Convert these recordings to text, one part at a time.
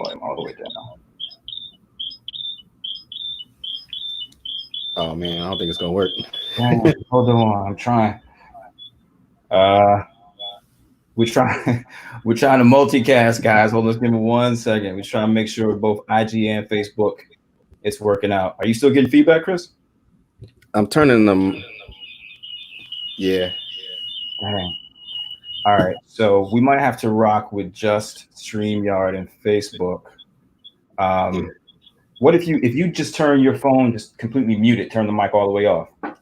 volume all the way down. Oh man, I don't think it's gonna work. Hold on, I'm trying. We're trying to multicast, guys. Hold on, let's give me 1 second. We're trying to make sure both IG and Facebook it's working out. Are you still getting feedback, Chris? I'm turning them. Yeah. Dang. All right, so we might have to rock with just StreamYard and Facebook. What if you just turn your phone, just completely mute it, turn the mic all the way off? Let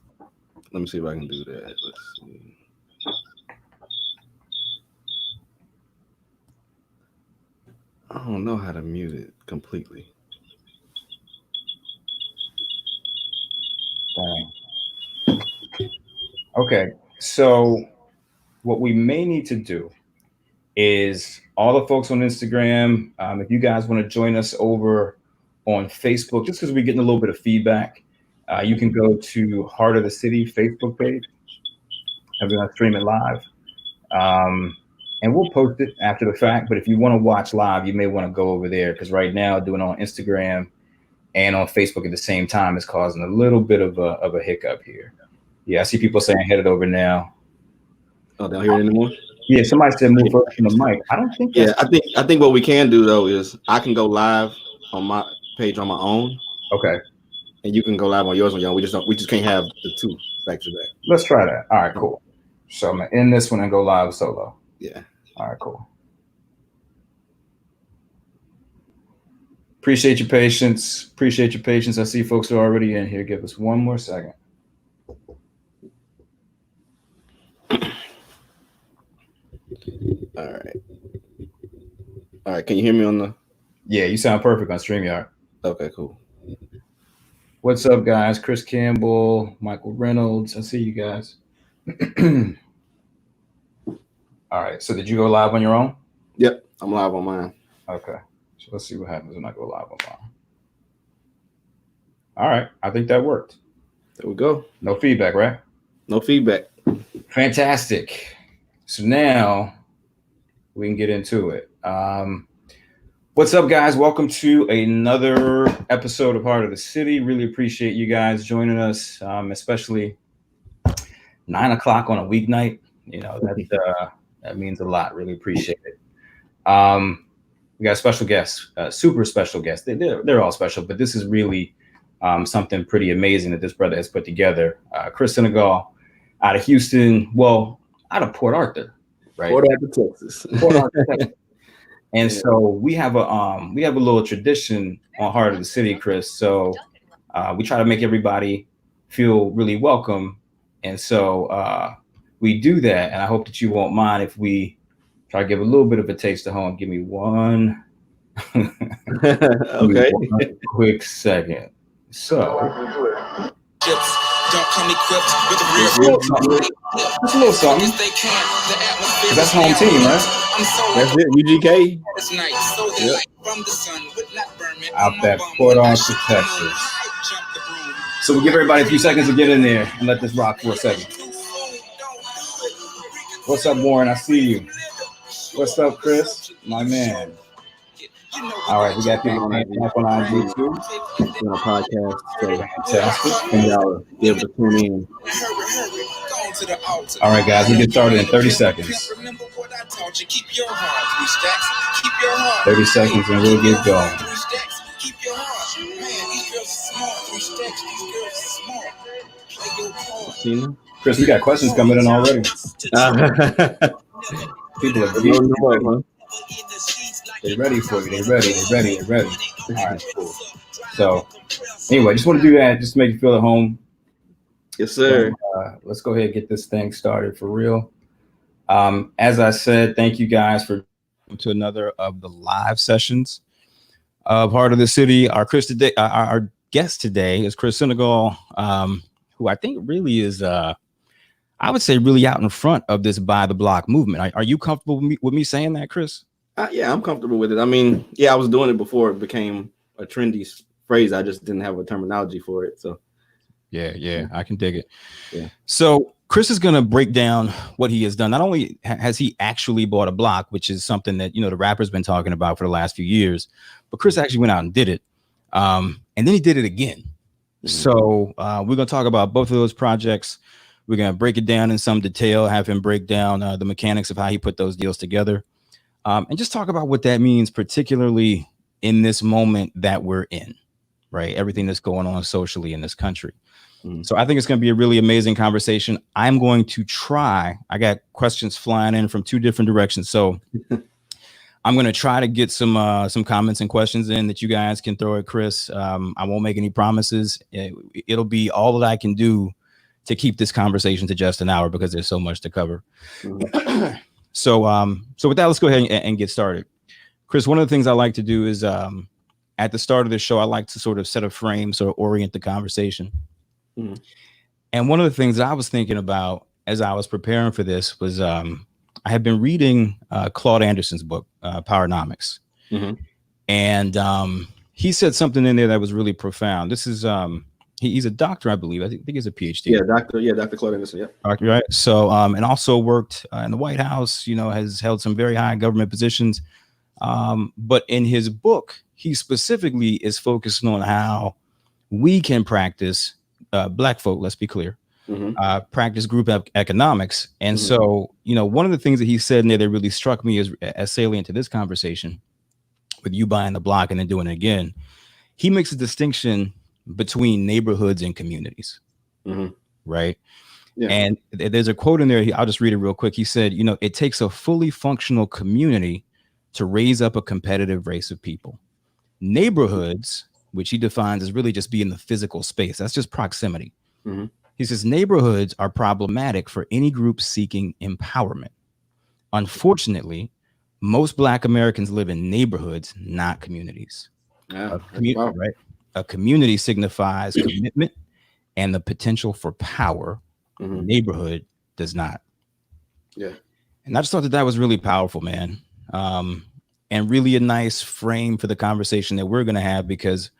me see if I can do that. Let's see. I don't know how to mute it completely. Dang. Okay, so what we may need to do is all the folks on Instagram, if you guys want to join us over on Facebook, just because we're getting a little bit of feedback, you can go to Heart of the City Facebook page, and we're going to stream it live. And we'll post it after the fact, but if you want to watch live, you may want to go over there, because right now doing it on Instagram and on Facebook at the same time is causing a little bit of a hiccup here. Yeah, I see people saying head it over now. Oh, don't hear it anymore? Yeah, somebody said move further from the mic. I don't think that's... Yeah, I think what we can do though is I can go live on my page on my own. Okay. And you can go live on yours on your own. We just can't have the two back to back. Let's try that. All right, cool. So I'm gonna end this one and go live solo. Yeah. All right, cool. Appreciate your patience. I see folks are already in here. Give us 1 more second. All right. Can you hear me on the? Yeah, you sound perfect on StreamYard. Okay, cool. What's up, guys? Chris Campbell, Michael Reynolds. I see you guys. All right. So did you go live on your own? Yep, I'm live on mine. Okay. So let's see what happens when I go live on mine. All right. I think that worked. There we go. No feedback, right? No feedback. Fantastic. So now we can get into it. What's up, guys? Welcome to another episode of Heart of the City. Really appreciate you guys joining us, especially 9 o'clock on a weeknight. You know, that means a lot. Really appreciate it. We got a special guest, super special guest. They're all special, but this is really something pretty amazing that this brother has put together. Chris Senegal out of Houston, well, out of Port Arthur, right? Port Arthur, Texas. Port Arthur, Texas. And so we have a little tradition on Heart of the City, Chris. So we try to make everybody feel really welcome. And so we do that. And I hope that you won't mind if we try to give a little bit of a taste of home. Give me one. Okay. One quick second. So don't come equipped with a real just a little something. That's home team, right? That's it, UGK. Yep. Out that Port Arthur, Texas. So we'll give everybody a few seconds to get in there and let this rock for a second. What's up, Warren? I see you. What's up, Chris? My man. All right, we got people on IG too. Doing a podcast. So fantastic. And y'all be able to tune in. All right, guys, we get started in 30 seconds. 30 seconds and we'll get going. Chris, we got questions coming in already. People are deep. They're ready for you. They're ready. All right, cool. So anyway, just want to do that just to make you feel at home. Yes, sir. So, let's go ahead and get this thing started for real. As I said, thank you guys for to another of the live sessions of Heart of the City. Our guest today is Chris Senegal, who I think really is, I would say, really out in front of this Buy the Block movement. Are you comfortable with me saying that, Chris? Yeah, I'm comfortable with it. I mean, yeah, I was doing it before it became a trendy phrase. I just didn't have a terminology for it. So Yeah. I can dig it. Yeah. So Chris is going to break down what he has done. Not only has he actually bought a block, which is something that, the rapper's been talking about for the last few years, but Chris actually went out and did it. And then he did it again. So we're going to talk about both of those projects. We're going to break it down in some detail, have him break down the mechanics of how he put those deals together, and just talk about what that means, particularly in this moment that we're in, right? Everything that's going on socially in this country. So I think it's going to be a really amazing conversation. I'm going to try. I got questions flying in from two different directions. So I'm going to try to get some comments and questions in that you guys can throw at Chris. I won't make any promises. It'll be all that I can do to keep this conversation to just an hour because there's so much to cover. So with that, let's go ahead and get started. Chris, one of the things I like to do is at the start of the show, I like to sort of set a frame, sort of orient the conversation. And one of the things that I was thinking about as I was preparing for this was I had been reading Claude Anderson's book, Powernomics. And he said something in there that was really profound. This is he's a doctor, I believe. I think he's a PhD. Dr. Claude Anderson. Yeah. Doctor, right. So and also worked in the White House, has held some very high government positions. But in his book, he specifically is focusing on how we can practice Black folk, let's be clear, practice group economics. And so, one of the things that he said in there that really struck me as salient to this conversation with you buying the block and then doing it again, he makes a distinction between neighborhoods and communities, right? Yeah. And there's a quote in there. I'll just read it real quick. He said, it takes a fully functional community to raise up a competitive race of people. Neighborhoods, which he defines as really just being the physical space. That's just proximity. He says neighborhoods are problematic for any group seeking empowerment. Unfortunately, most Black Americans live in neighborhoods, not communities. Yeah, right? A community signifies commitment and the potential for power. Neighborhood does not. Yeah. And I just thought that was really powerful, man. And really a nice frame for the conversation that we're going to have, because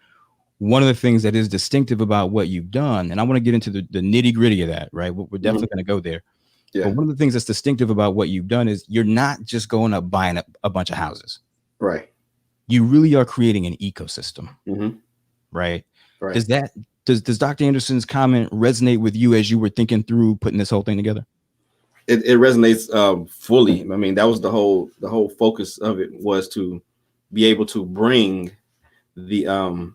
one of the things that is distinctive about what you've done, and I want to get into the nitty gritty of that, right? We're definitely going to go there. Yeah. But one of the things that's distinctive about what you've done is you're not just going up buying a bunch of houses. Right. You really are creating an ecosystem. Right. Does Dr. Anderson's comment resonate with you as you were thinking through putting this whole thing together? It resonates fully. I mean, that was the whole focus of it, was to be able to bring the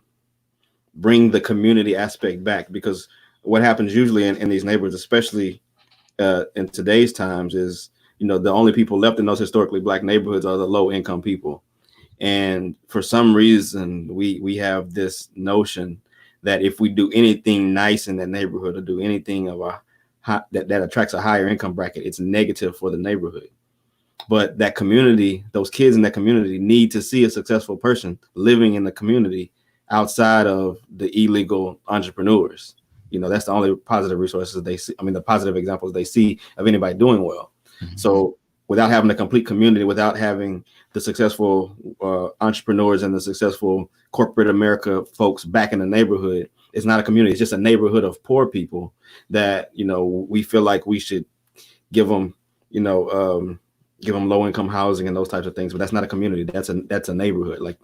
community aspect back, because what happens usually in these neighborhoods, especially in today's times, is the only people left in those historically Black neighborhoods are the low income people. And for some reason, we have this notion that if we do anything nice in that neighborhood, or do anything of that attracts a higher income bracket, it's negative for the neighborhood. But that community, those kids in that community, need to see a successful person living in the community outside of the illegal entrepreneurs. That's the only positive resources they see. I mean, the positive examples they see of anybody doing well. So without having a complete community, without having the successful entrepreneurs and the successful corporate America folks back in the neighborhood, it's not a community. It's just a neighborhood of poor people that, we feel like we should give them, give them low income housing and those types of things. But that's not a community. That's a neighborhood.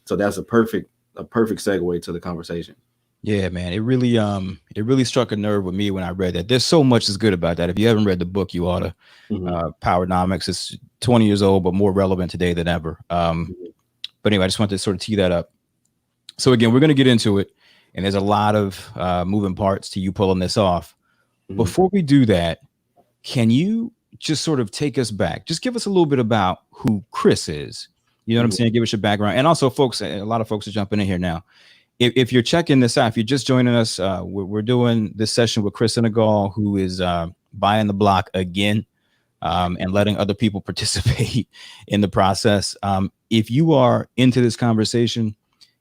So that's a perfect segue to the conversation. Yeah, man. It really struck a nerve with me when I read that. There's so much that's good about that. If you haven't read the book, you ought to. Powernomics. It's 20 years old, but more relevant today than ever. But anyway, I just wanted to sort of tee that up. So again, we're going to get into it, and there's a lot of moving parts to you pulling this off. Before we do that, can you just sort of take us back? Just give us a little bit about who Chris is. You know what I'm saying? Give us your background. And also, folks, a lot of folks are jumping in here now. If you're checking this out, if you're just joining us, we're doing this session with Chris Senegal, who is buying the block again, and letting other people participate in the process. If you are into this conversation,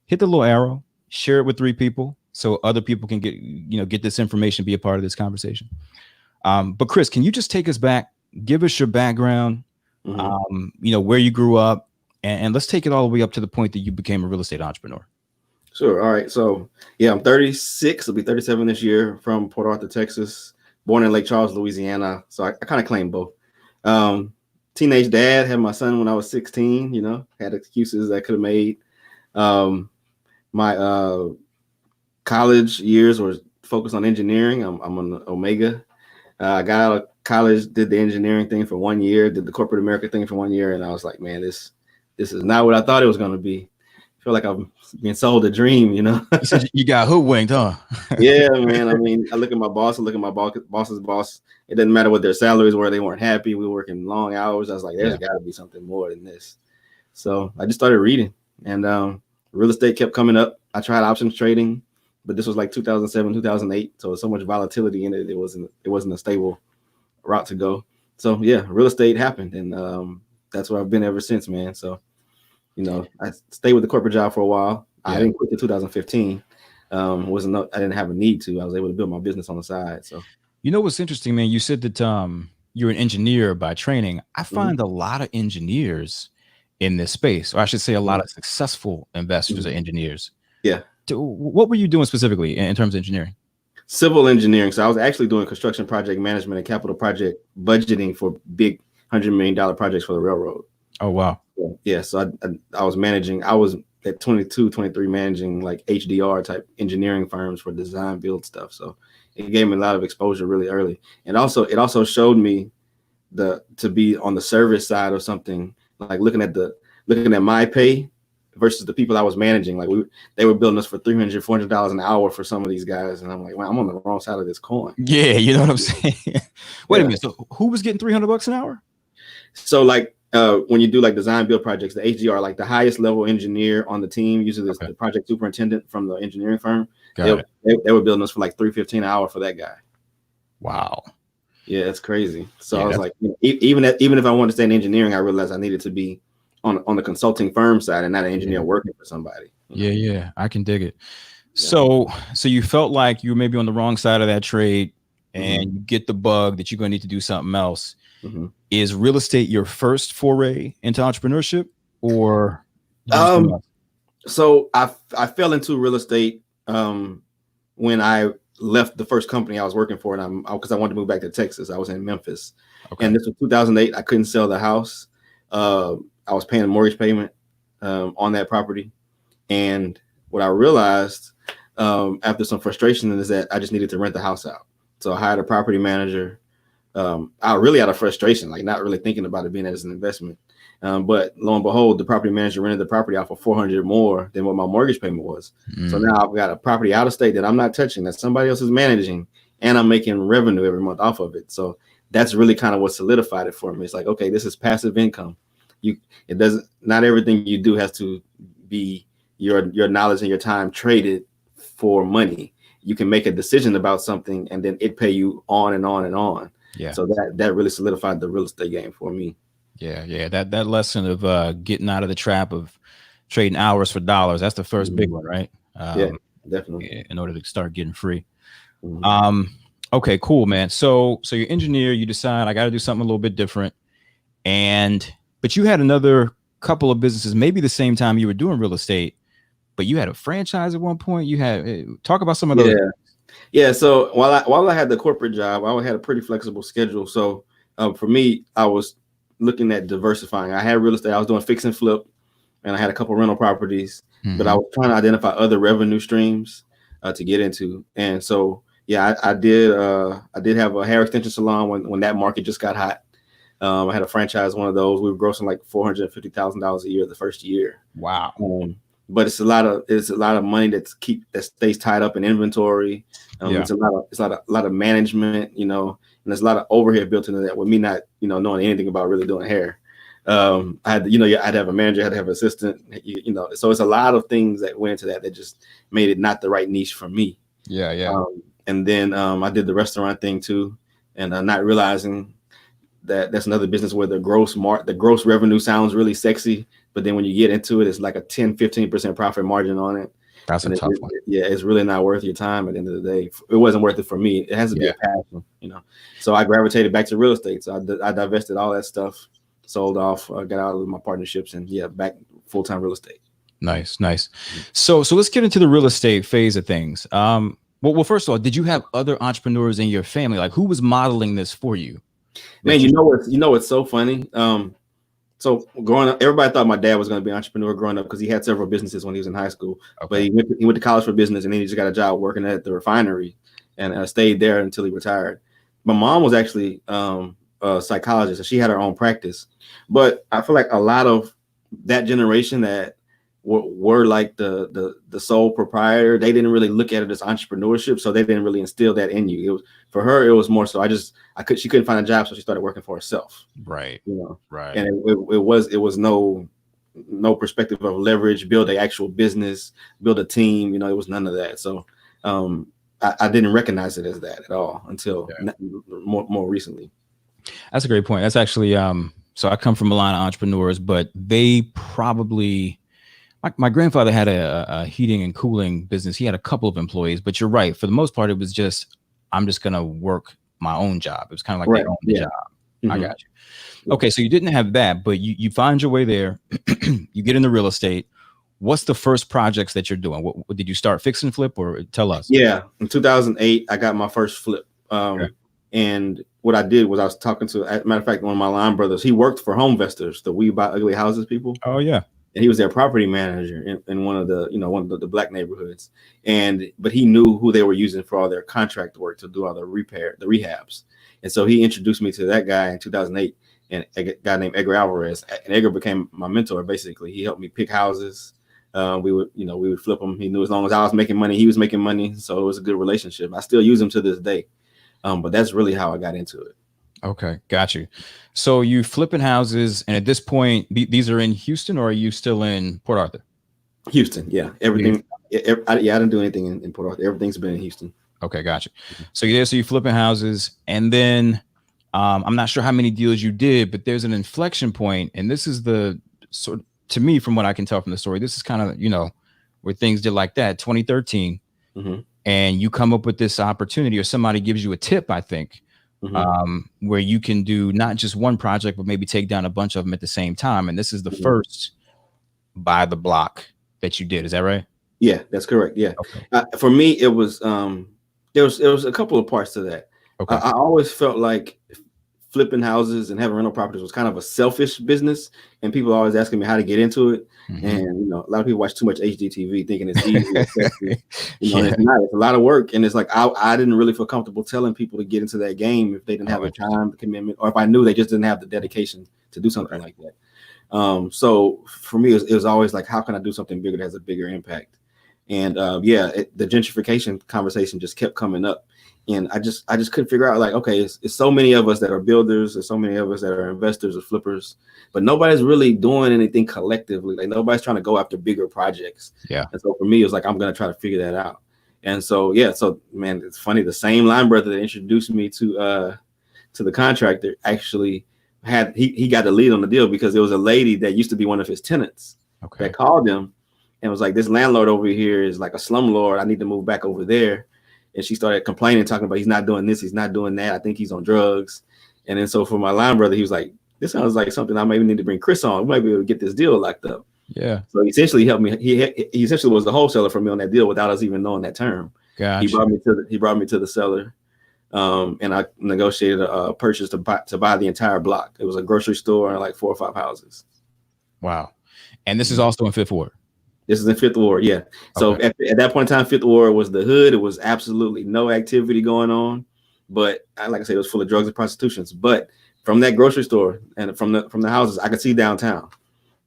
hit the little arrow, share it with 3 people so other people can get this information, be a part of this conversation. But Chris, can you just take us back, give us your background, where you grew up, and let's take it all the way up to the point that you became a real estate entrepreneur. Sure. All right. So yeah, I'm 36. I'll be 37 this year. From Port Arthur, Texas. Born in Lake Charles, Louisiana. So I kind of claim both. Um, Teenage dad, had my son when I was 16. You know, had excuses I could have made. My college years were focused on engineering. I'm on Omega. I got out of college, did the engineering thing for 1 year, did the corporate America thing for 1 year, and I was like, man, this is not what I thought it was going to be. I feel like I'm being sold a dream, you know. You said you got hoodwinked, huh? Yeah, man. I mean, I look at my boss, I look at my boss's boss. It doesn't matter what their salaries were; they weren't happy. We were working long hours. I was like, there's got to be something more than this. So I just started reading, and real estate kept coming up. I tried options trading, but this was like 2007, 2008. So so much volatility in it. It wasn't a stable route to go. So yeah, real estate happened, and that's where I've been ever since, man. So you know, I stayed with the corporate job for a while. Yeah. I didn't quit in 2015. I didn't have a need to. I was able to build my business on the side. So you know what's interesting, man? You said that you're an engineer by training. I find a lot of engineers in this space, or I should say a lot of successful investors are engineers. Yeah. What were you doing specifically in terms of engineering? Civil engineering. So I was actually doing construction project management and capital project budgeting for big $100 million projects for the railroad. Oh, wow. Yeah. So I was managing, I was at 22, 23 managing like HDR type engineering firms for design build stuff. So it gave me a lot of exposure really early. And also, it also showed me to be on the service side of something, like looking at my pay versus the people I was managing. Like they were building us for $300, $400 an hour for some of these guys. And I'm like, wow, I'm on the wrong side of this coin. Yeah. You know what I'm saying? Wait a minute. So who was getting $300 an hour? So like, when you do like design build projects, the HDR, like the highest level engineer on the team, usually the project superintendent from the engineering firm, they were building us for like $315 an hour for that guy. Wow. Yeah, it's crazy. So I was like, even if I wanted to stay in engineering, I realized I needed to be on the consulting firm side and not an engineer working for somebody. Yeah, I can dig it. Yeah. So you felt like you were maybe on the wrong side of that trade, and you get the bug that you're going to need to do something else. Is real estate your first foray into entrepreneurship, or? So I fell into real estate when I left the first company I was working for, and because I wanted to move back to Texas. I was in Memphis, and this was 2008. I couldn't sell the house. I was paying a mortgage payment on that property, and what I realized after some frustration is that I just needed to rent the house out. So I hired a property manager. I really out of frustration, like not really thinking about it being as an investment. But lo and behold, the property manager rented the property out for $400 more than what my mortgage payment was. So now I've got a property out of state that I'm not touching, that somebody else is managing, and I'm making revenue every month off of it. So that's really kind of what solidified it for me. It's like, okay, this is passive income. Not everything you do has to be your knowledge and your time traded for money. You can make a decision about something and then it pay you on and on and on. Yeah. So that really solidified the real estate game for me. Yeah. That lesson of getting out of the trap of trading hours for dollars. That's the first big one, right? Yeah, definitely. In order to start getting free. Okay, cool, man. So you're engineer, you decide I got to do something a little bit different. But you had another couple of businesses, maybe the same time you were doing real estate, but you had a franchise at one point. You had talk about some of those. Yeah. So while I had the corporate job, I had a pretty flexible schedule. So for me, I was looking at diversifying. I had real estate. I was doing fix and flip, and I had a couple rental properties, but I was trying to identify other revenue streams to get into. And so, yeah, I did have a hair extension salon when that market just got hot. I had a franchise, one of those. We were grossing like $450,000 a year the first year. Wow. But it's a lot of money that stays tied up in inventory. It's a lot of management, and there's a lot of overhead built into that with me not, knowing anything about really doing hair. I had, I'd have a manager, I had to have an assistant, so it's a lot of things that went into that just made it not the right niche for me. Yeah. And then I did the restaurant thing too, and not realizing that's another business where the gross revenue sounds really sexy, but then when you get into it, it's like a 10-15% profit margin on it. That's a tough one. Yeah, it's really not worth your time at the end of the day. It wasn't worth it for me. It has to be a passion, So I gravitated back to real estate. So I divested all that stuff, sold off, got out of my partnerships, and back full-time real estate. Nice, nice. So let's get into the real estate phase of things. Well, first of all, did you have other entrepreneurs in your family? Like, who was modeling this for you? Man, you know what's so funny? So growing up, everybody thought my dad was going to be an entrepreneur growing up because he had several businesses when he was in high school. Okay. But he went to college for business, and then he just got a job working at the refinery, and stayed there until he retired. My mom was actually a psychologist, and she had her own practice. But I feel like a lot of that generation that were like the sole proprietor, they didn't really look at it as entrepreneurship, so they didn't really instill that in you. It was, for her, it was more so she couldn't find a job, so she started working for herself. Right. You know, right. And it was no perspective of leverage, build an actual business, build a team. You know, it was none of that. So I didn't recognize it as that at all until more recently. That's a great point. That's actually so I come from a line of entrepreneurs, but they probably my grandfather had a heating and cooling business. He had a couple of employees, but you're right. For the most part, it was just, I'm just going to work my own job. It was kind of like they own the job. Mm-hmm. I got you. Okay. So you didn't have that, but you find your way there. You get into real estate. What's the first projects that you're doing? What did you start fix and flip, or tell us? Yeah. In 2008, I got my first flip. Okay. And what I did was I was talking to, as a matter of fact, one of my line brothers. He worked for Home Investors, the We Buy Ugly Houses people. Oh yeah. And he was their property manager in one of the black neighborhoods. But he knew who they were using for all their contract work to do all the rehabs. And so he introduced me to that guy in 2008, and a guy named Edgar Alvarez. And Edgar became my mentor. Basically, he helped me pick houses. We would flip them. He knew as long as I was making money, he was making money. So it was a good relationship. I still use him to this day. But that's really how I got into it. Okay, got you. So you flipping houses, and at this point, these are in Houston, or are you still in Port Arthur? Houston, yeah. Everything. I didn't do anything in Port Arthur. Everything's been in Houston. Okay, got you. So you're there, so you're flipping houses, and then I'm not sure how many deals you did, but there's an inflection point, and this is the sort, to me, from what I can tell from the story, this is kind of where things did like that, 2013, and you come up with this opportunity, or somebody gives you a tip, I think. Where you can do not just one project, but maybe take down a bunch of them at the same time. And this is the first buy the block that you did. Is that right? Yeah, that's correct. Yeah. Okay. For me, it was there was a couple of parts to that. Okay. I always felt like flipping houses and having rental properties was kind of a selfish business, and people are always asking me how to get into it. And a lot of people watch too much HGTV thinking it's easy. It's not. It's a lot of work, and it's like I didn't really feel comfortable telling people to get into that game if they didn't have the time, the commitment, or if I knew they just didn't have the dedication to do something like that. So for me, it was always like, how can I do something bigger that has a bigger impact? And the gentrification conversation just kept coming up. And I just couldn't figure out, like, okay, it's so many of us that are builders, there's so many of us that are investors or flippers, but nobody's really doing anything collectively. Like, nobody's trying to go after bigger projects. Yeah. And so for me, it was like, I'm going to try to figure that out. And so, man, it's funny. The same line brother that introduced me to the contractor actually he got the lead on the deal, because there was a lady that used to be one of his tenants that called him and was like, this landlord over here is like a slumlord. I need to move back over there. And she started complaining, talking about he's not doing this, he's not doing that. I think he's on drugs. And then so for my line brother, he was like, this sounds like something I maybe need to bring Chris on. We might be able to get this deal locked up. Yeah. So essentially he helped me. He essentially was the wholesaler for me on that deal without us even knowing that term. Gotcha. He brought me to the seller. And I negotiated a purchase to buy the entire block. It was a grocery store and like 4 or 5 houses. Wow. And this is also in Fifth Ward. This is in Fifth Ward, yeah. So at that point in time, Fifth Ward was the hood. It was absolutely no activity going on, but like I said, it was full of drugs and prostitutions. But from that grocery store and from the houses, I could see downtown,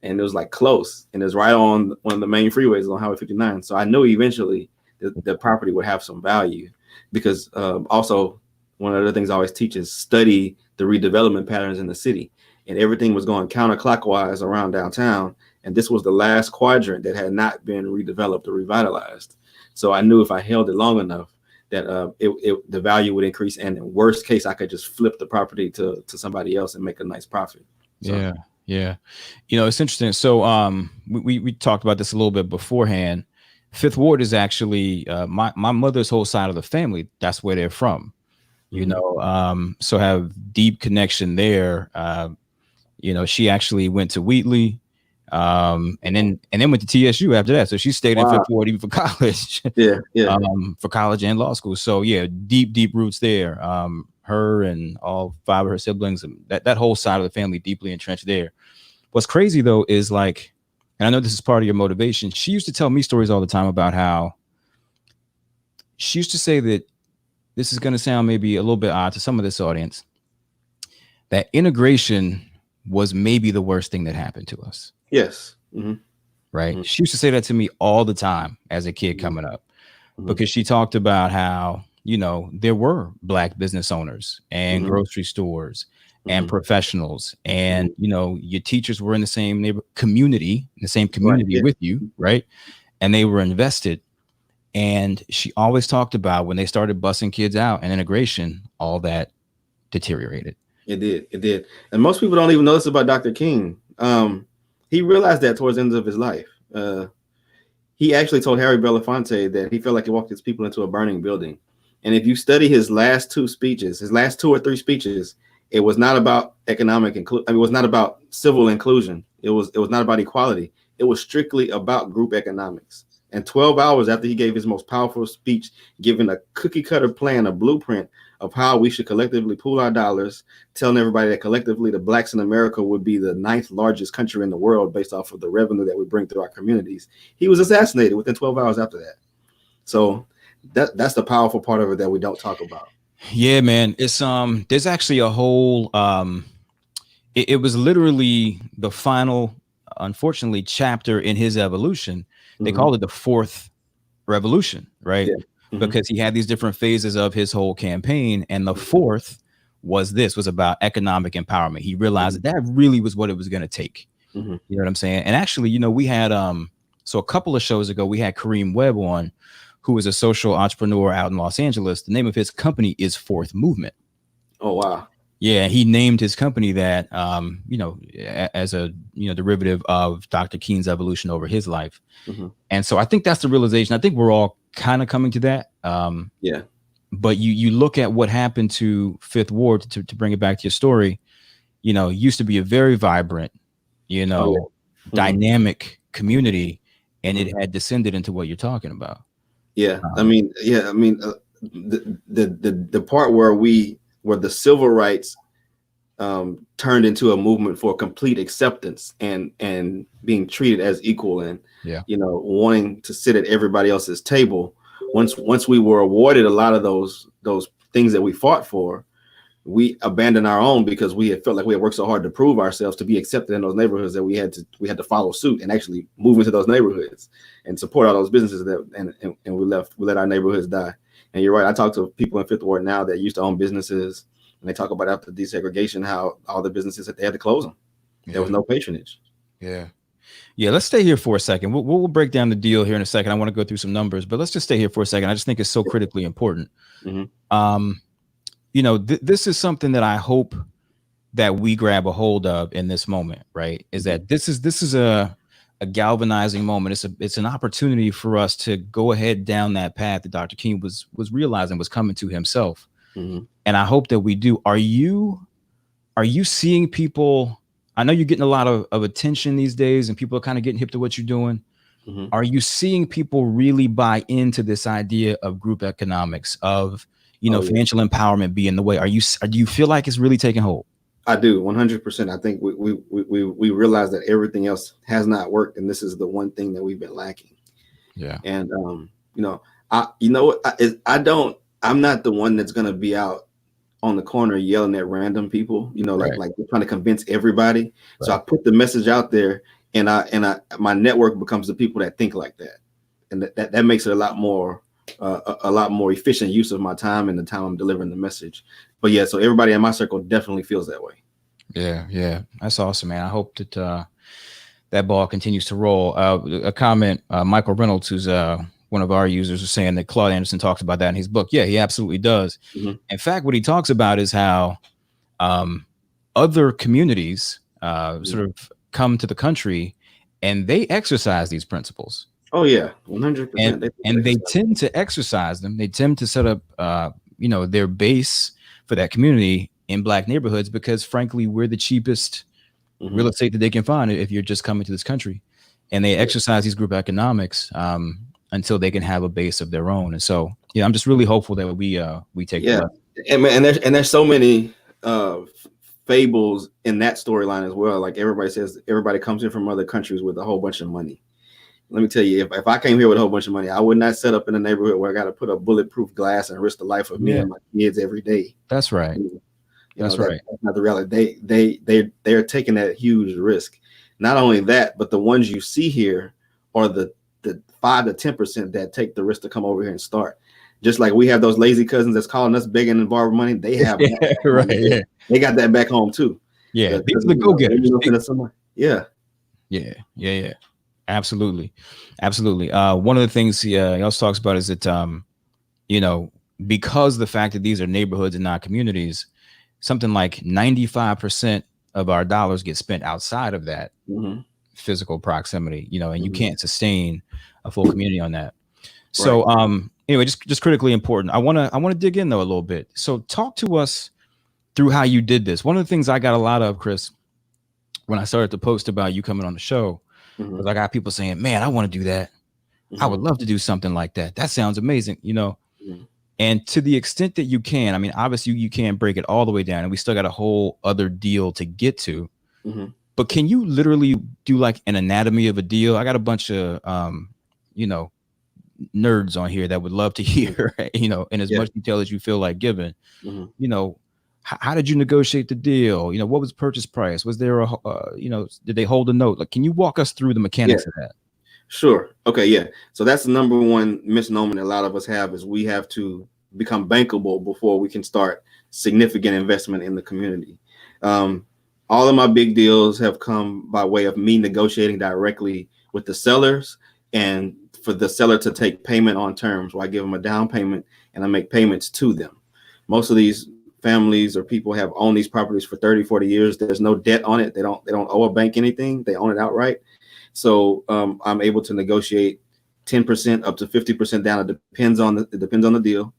and it was like close, and it was right on one of the main freeways on Highway 59. So I knew eventually the property would have some value, because also one of the things I always teach is study the redevelopment patterns in the city, and everything was going counterclockwise around downtown. And this was the last quadrant that had not been redeveloped or revitalized. So I knew if I held it long enough that the value would increase. And in worst case, I could just flip the property to somebody else and make a nice profit. So. Yeah. It's interesting. So we talked about this a little bit beforehand. Fifth Ward is actually my mother's whole side of the family. That's where they're from, so have deep connection there. She actually went to Wheatley. and then went to TSU after that. So she stayed in Fifth Ward even for college. Yeah. For college and law school. So yeah, deep roots there. Her and all 5 of her siblings, that whole side of the family deeply entrenched there. What's crazy though is like, and I know this is part of your motivation. She used to tell me stories all the time about how she used to say that, this is going to sound maybe a little bit odd to some of this audience, that integration was maybe the worst thing that happened to us. Yes. Right. She used to say that to me all the time as a kid coming up, because she talked about how, you know, there were Black business owners and grocery stores and professionals, and, you know, your teachers were in the same community with you. Right. And they were invested. And she always talked about when they started busing kids out and integration, all that deteriorated. It did. And most people don't even know this about Dr. King. He realized that towards the end of his life. He actually told Harry Belafonte that he felt like he walked his people into a burning building. And if you study his last 2 or 3 speeches, it was not about economic inclusion. I mean, it was not about civil inclusion. It was not about equality. It was strictly about group economics. And 12 hours after he gave his most powerful speech, giving a cookie cutter plan, a blueprint of how we should collectively pool our dollars, telling everybody that collectively the Blacks in America would be the 9th largest country in the world based off of the revenue that we bring through our communities, he was assassinated within 12 hours after that. So that's the powerful part of it that we don't talk about. Yeah, man. It's there's actually a whole it was literally the final, unfortunately, chapter in his evolution. They called it the 4th revolution, right? Yeah. Because he had these different phases of his whole campaign, and the 4th was about economic empowerment. He realized that really was what it was going to take. You know what I'm saying? And actually, you know, we had so a couple of shows ago, we had Kareem Webb on, who is a social entrepreneur out in Los Angeles. The name of his company is 4th Movement. Oh, wow. Yeah, he named his company that, you know, as a, you know, derivative of Dr. King's evolution over his life. And so I think that's the realization. I think we're all kind of coming to that. Yeah. But you look at what happened to Fifth Ward, to bring it back to your story, you know, used to be a very vibrant, you know, dynamic community, and it had descended into what you're talking about. Yeah. I mean, the part where the civil rights turned into a movement for complete acceptance and being treated as equal, and you know, wanting to sit at everybody else's table. Once we were awarded a lot of those things that we fought for, we abandoned our own because we had felt like we had worked so hard to prove ourselves to be accepted in those neighborhoods that we had to follow suit and actually move into those neighborhoods and support all those businesses and we let our neighborhoods die. And you're right. I talk to people in Fifth Ward now that used to own businesses, and they talk about after desegregation how all the businesses they had to close them. There was no patronage. Yeah. Let's stay here for a second. We'll break down the deal here in a second. I want to go through some numbers, but let's just stay here for a second. I just think it's so critically important. You know, this is something that I hope that we grab a hold of in this moment, right? Is that this is a galvanizing moment. It's an opportunity for us to go ahead down that path that Dr. King was realizing was coming to himself. And I hope that we do. Are you seeing people? I know you're getting a lot of attention these days, and people are kind of getting hip to what you're doing. Are you seeing people really buy into this idea of group economics, of, you know, financial empowerment being the way? Do you feel like it's really taking hold? I do, 100%. I think we realize that everything else has not worked, and this is the one thing that we've been lacking. Yeah. And you know, I'm not the one that's gonna be out on the corner yelling at random people, you know, like trying to convince everybody. Right. So I put the message out there, and my network becomes the people that think like that, and that makes it a lot more efficient use of my time and the time I'm delivering the message. But yeah, so everybody in my circle definitely feels that way. Yeah, that's awesome, man. I hope that that ball continues to roll. A comment, Michael Reynolds, who's one of our users, was saying that Claude Anderson talks about that in his book. Yeah, he absolutely does. In fact, what he talks about is how other communities sort of come to the country and they exercise these principles. Oh yeah, 100%. And they tend to exercise them. They tend to set up, you know, their base for that community in Black neighborhoods because, frankly, we're the cheapest real estate that they can find if you're just coming to this country, and they exercise these group economics until they can have a base of their own. And so, yeah, I'm just really hopeful that we take the lesson. And there's so many fables in that storyline as well. Like everybody says, everybody comes in from other countries with a whole bunch of money. Let me tell you, if I came here with a whole bunch of money, I would not set up in a neighborhood where I got to put up bulletproof glass and risk the life of me and my kids every day. That's right. That's not the reality. They're taking that huge risk. Not only that, but the ones you see here are the 5 to 10% that take the risk to come over here and start. Just like we have those lazy cousins that's calling us begging and borrowing money, they have that. They got that back home too. Yeah, these are the go-getters. Yeah. Absolutely. One of the things he also talks about is that because the fact that these are neighborhoods and not communities, something like 95% of our dollars get spent outside of that physical proximity, and you can't sustain a full community on that. So anyway, just critically important. I want to dig in though a little bit. So talk to us through how you did this. One of the things I got a lot of, Chris, when I started to post about you coming on the show, was I got people saying, man, I want to do that. I would love to do something like that. That sounds amazing, And to the extent that you can, I mean, obviously you can't break it all the way down, and we still got a whole other deal to get to. But can you literally do like an anatomy of a deal? I got a bunch of, nerds on here that would love to hear, in as much detail as you feel like giving, how did you negotiate the deal? What was the purchase price? Was there did they hold a note? Like, can you walk us through the mechanics of that? Sure. Okay. Yeah. So that's the number one misnomer that a lot of us have, is we have to become bankable before we can start significant investment in the community. All of my big deals have come by way of me negotiating directly with the sellers, and for the seller to take payment on terms, where I give them a down payment and I make payments to them. Most of these families or people have owned these properties for 30, 40 years. There's no debt on it. They don't owe a bank anything. They own it outright. So I'm able to negotiate 10% up to 50% down. It depends on the deal.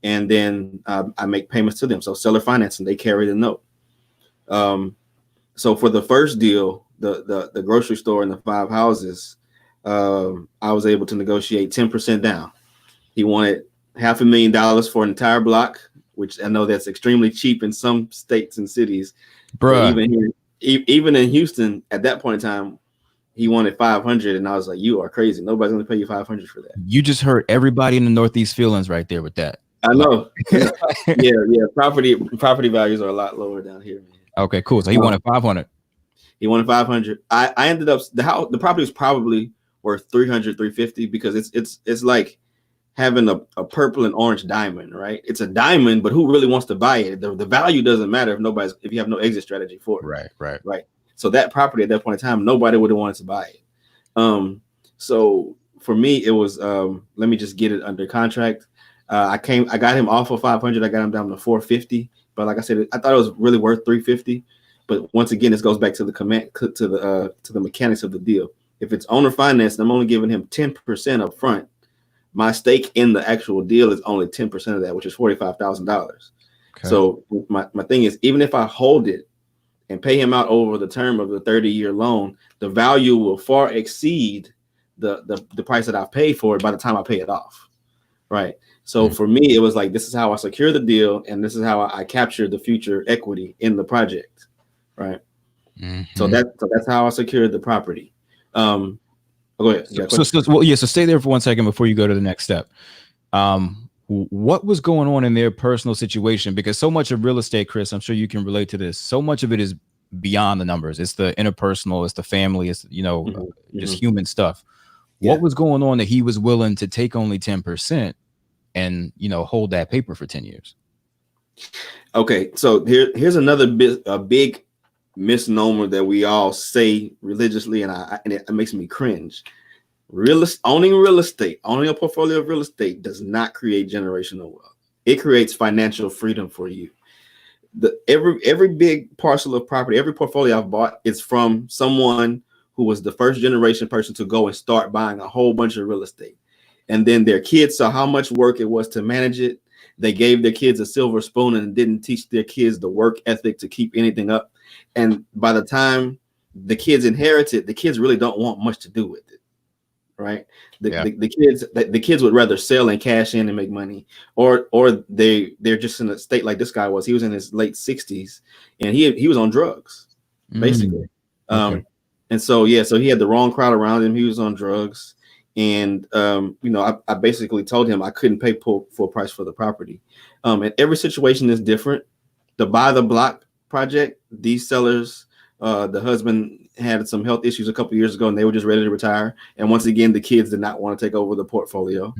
And then I make payments to them. So seller financing, they carry the note. So for the first deal, the grocery store and the 5 houses, I was able to negotiate 10% down. He wanted $500,000 for an entire block, which I know that's extremely cheap in some states and cities. Bruh. Even in Houston, at that point in time, he wanted 500, and I was like, "You are crazy. Nobody's going to pay you 500 for that." You just hurt everybody in the Northeast feelings right there with that. I know. Yeah. Property values are a lot lower down here, man. Okay, cool. So he wanted 500. He wanted 500. I ended up the property was probably worth 300, 350, because it's like having a purple and orange diamond, right? It's a diamond, but who really wants to buy it? The value doesn't matter if you have no exit strategy for it. Right. So that property at that point in time, nobody would have wanted to buy it. So for me, it was let me just get it under contract. I got him off of 500. I got him down to 450. But like I said, I thought it was really worth 350. But once again, this goes back to the mechanics of the deal. If it's owner financed, I'm only giving him 10% up front. My stake in the actual deal is only 10% of that, which is $45,000. Okay. So my thing is, even if I hold it and pay him out over the term of the 30-year loan, the value will far exceed the price that I've paid for it by the time I pay it off. Right. So for me, it was like, this is how I secure the deal, and this is how I capture the future equity in the project. Right. So that's how I secured the property. Go ahead. So stay there for 1 second before you go to the next step. What was going on in their personal situation? Because so much of real estate, Chris, I'm sure you can relate to this. So much of it is beyond the numbers. It's the interpersonal, it's the family, it's just human stuff. Yeah. What was going on that he was willing to take only 10% and hold that paper for 10 years? Okay, so here's another big misnomer that we all say religiously, and it makes me cringe. Owning a portfolio of real estate does not create generational wealth. It creates financial freedom for you. Every big parcel of property, every portfolio I've bought is from someone who was the first generation person to go and start buying a whole bunch of real estate. And then their kids saw how much work it was to manage it. They gave their kids a silver spoon and didn't teach their kids the work ethic to keep anything up. And by the time the kids inherited, the kids really don't want much to do with it, right? The kids would rather sell and cash in and make money, or they're just in a state like this guy was. He was in his late 60s, and he was on drugs, basically. Okay. And so so he had the wrong crowd around him. He was on drugs, and I basically told him I couldn't pay full price for the property. And every situation is different. The Buy the Block project, these sellers, the husband had some health issues a couple years ago, and they were just ready to retire. And once again, the kids did not want to take over the portfolio.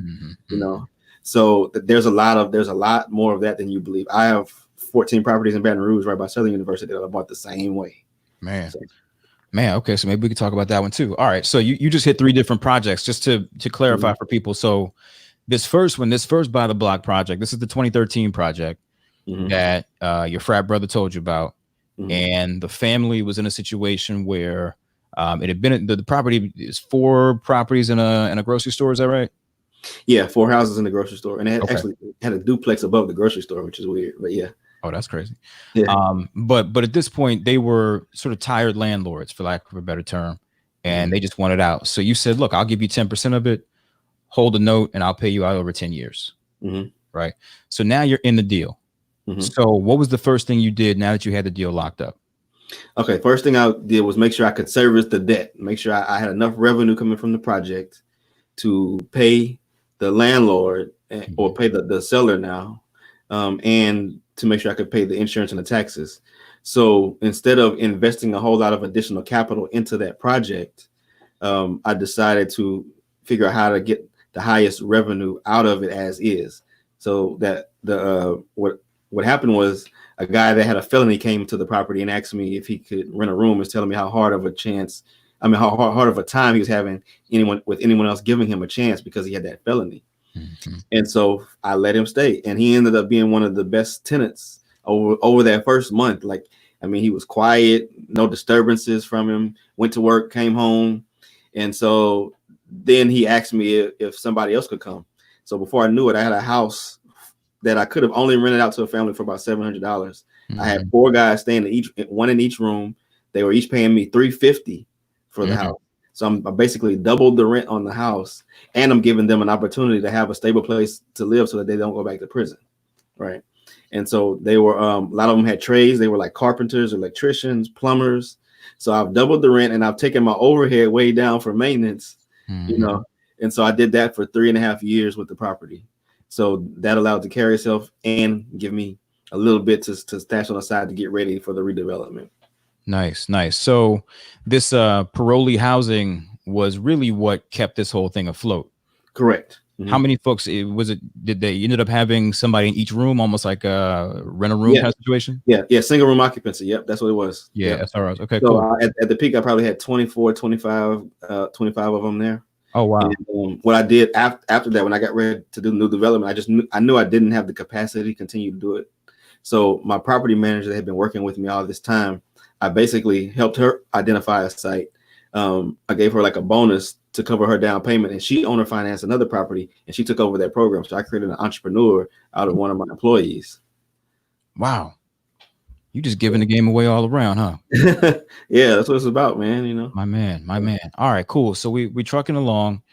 So there's a lot more of that than you believe. I have 14 properties in Baton Rouge, right by Southern University, that I bought the same way. Man, okay, so maybe we could talk about that one too. All right, so you just hit 3 different projects. Just to clarify for people. So this first Buy the Block project, this is the 2013 project that your frat brother told you about, and the family was in a situation where it had been the property is 4 properties in a grocery store. Is that right? Yeah, 4 houses in the grocery store, and it actually had a duplex above the grocery store, which is weird, but yeah. Oh, that's crazy. Yeah. But at this point, they were sort of tired landlords, for lack of a better term, and they just wanted out. So you said, look, I'll give you 10% of it, hold a note, and I'll pay you out over 10 years. Right. So now you're in the deal. So what was the first thing you did now that you had the deal locked up? Okay. First thing I did was make sure I could service the debt, make sure I had enough revenue coming from the project to pay the landlord or pay the seller now, and to make sure I could pay the insurance and the taxes. So instead of investing a whole lot of additional capital into that project, I decided to figure out how to get the highest revenue out of it as is. So that what happened was a guy that had a felony came to the property and asked me if he could rent a room. Was telling me how hard of a time he was having anyone else giving him a chance because he had that felony. And so I let him stay, and he ended up being one of the best tenants over that first month. Like, I mean, he was quiet, no disturbances from him, went to work, came home. And so then he asked me if somebody else could come. So before I knew it, I had a house that I could have only rented out to a family for about $700. I had 4 guys staying one in each room. They were each paying me $350 for the house. So I'm basically doubled the rent on the house, and I'm giving them an opportunity to have a stable place to live so that they don't go back to prison. Right. And so they were, a lot of them had trades. They were like carpenters, electricians, plumbers. So I've doubled the rent, and I've taken my overhead way down for maintenance, and so I did that for 3.5 years with the property. So that allowed to carry itself and give me a little bit to stash on the side to get ready for the redevelopment. Nice. So this parolee housing was really what kept this whole thing afloat. Correct. How many folks did they ended up having somebody in each room, almost like a rent a room kind of situation? Yeah, single room occupancy. Yep, that's what it was. Yeah, SROs. Okay, so, cool. At the peak, I probably had 24, 25 of them there. Oh, wow. And, what I did after that, when I got ready to do new development, I knew I didn't have the capacity to continue to do it. So my property manager that had been working with me all this time, I basically helped her identify a site. I gave her like a bonus to cover her down payment, and she owner financed another property, and she took over that program. So I created an entrepreneur out of one of my employees. Wow. You just giving the game away all around, huh? Yeah, that's what it's about, man. My man. All right, cool. So we trucking along.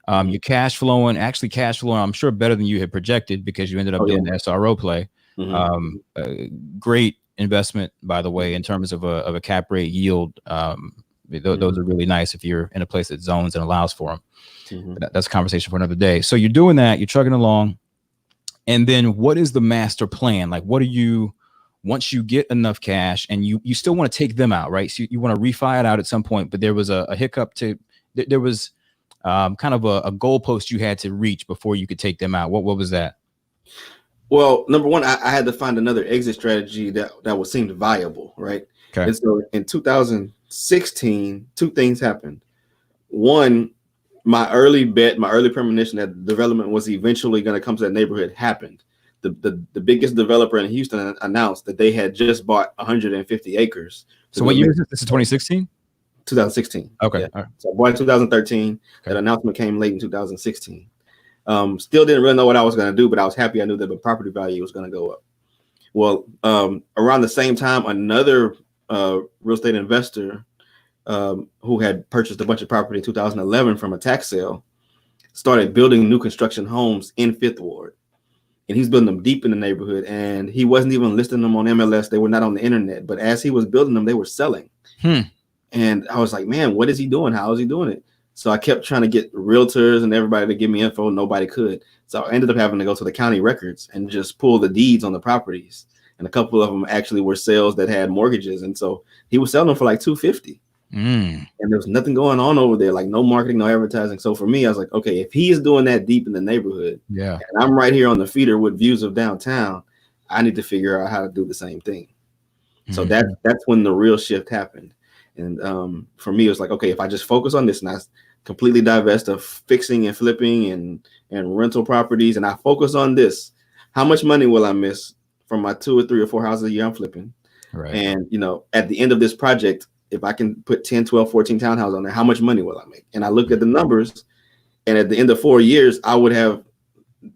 You're cash flowing, I'm sure better than you had projected because you ended up doing the SRO play. Great investment, by the way, in terms of a cap rate yield. Those are really nice if you're in a place that zones and allows for them. That's a conversation for another day. So you're doing that, you're trucking along. And then what is the master plan? Like, what are you, once you get enough cash and you still want to take them out, right? So you want to refi it out at some point, but there was a hiccup there was kind of a goalpost you had to reach before you could take them out. What was that? Well, number one, I had to find another exit strategy that would seem viable, right? Okay. And so in 2016, 2 things happened. One, my early premonition that development was eventually going to come to that neighborhood happened. The biggest developer in Houston announced that they had just bought 150 acres. So what year is this? This is 2016? 2016. Okay. Yeah. All right. So I bought in 2013. Okay. That announcement came late in 2016. Still didn't really know what I was going to do, but I was happy I knew that the property value was going to go up. Well, around the same time, another real estate investor who had purchased a bunch of property in 2011 from a tax sale, started building new construction homes in Fifth Ward. And he's building them deep in the neighborhood. And he wasn't even listing them on MLS. They were not on the internet. But as he was building them, they were selling. And I was like, man, what is he doing? How is he doing it? So I kept trying to get realtors and everybody to give me info. Nobody could. So I ended up having to go to the county records and just pull the deeds on the properties. And a couple of them actually were sales that had mortgages. And so he was selling them for like $250. And there was nothing going on over there, like no marketing, no advertising. So for me, I was like, okay, if he is doing that deep in the neighborhood, and I'm right here on the feeder with views of downtown, I need to figure out how to do the same thing. So that's when the real shift happened. And for me, it was like, okay, if I just focus on this and I completely divest of fixing and flipping and rental properties, and I focus on this, how much money will I miss from my 2 or 3 or 4 houses a year I'm flipping? Right. And, at the end of this project, if I can put 10, 12, 14 townhouses on there, how much money will I make? And I looked at the numbers, and at the end of 4 years, I would have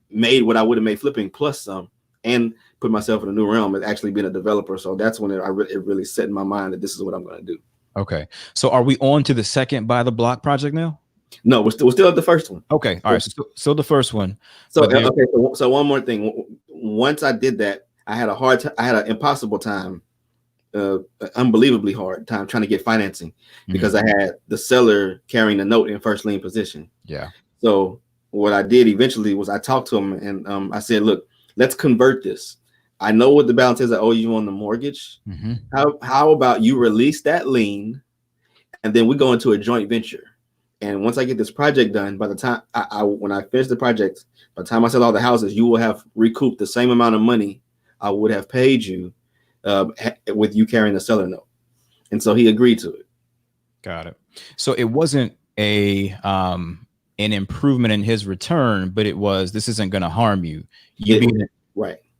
made what I would have made flipping plus some, and put myself in a new realm as actually being a developer. So that's when it really set in my mind that this is what I'm going to do. Okay. So are we on to the second Buy the Block project now? No, we're still at the first one. Okay. All right. So the first one. So so one more thing. Once I did that, I had an impossible time. Unbelievably hard time trying to get financing because I had the seller carrying the note in first lien position. Yeah. So what I did eventually was I talked to him and I said, look, let's convert this. I know what the balance is I owe you on the mortgage. How about you release that lien and then we go into a joint venture? And once I get this project done, by the time when I finish the project, by the time I sell all the houses, you will have recouped the same amount of money I would have paid you with you carrying the seller note. And so he agreed to it. Got it. So it wasn't an improvement in his return, but it was, this isn't going to harm you.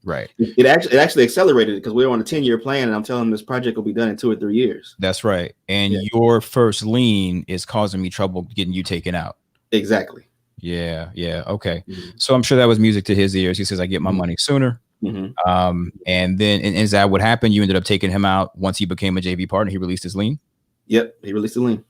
Right. It actually accelerated it because we were on a 10-year plan, and I'm telling him this project will be done in 2 or 3 years. That's right. And your first lien is causing me trouble getting you taken out. Exactly. Yeah. Okay. So I'm sure that was music to his ears. He says, I get my money sooner. And then is that what happened? You ended up taking him out once he became a JV partner. He released his lien. Yep, he released the lien.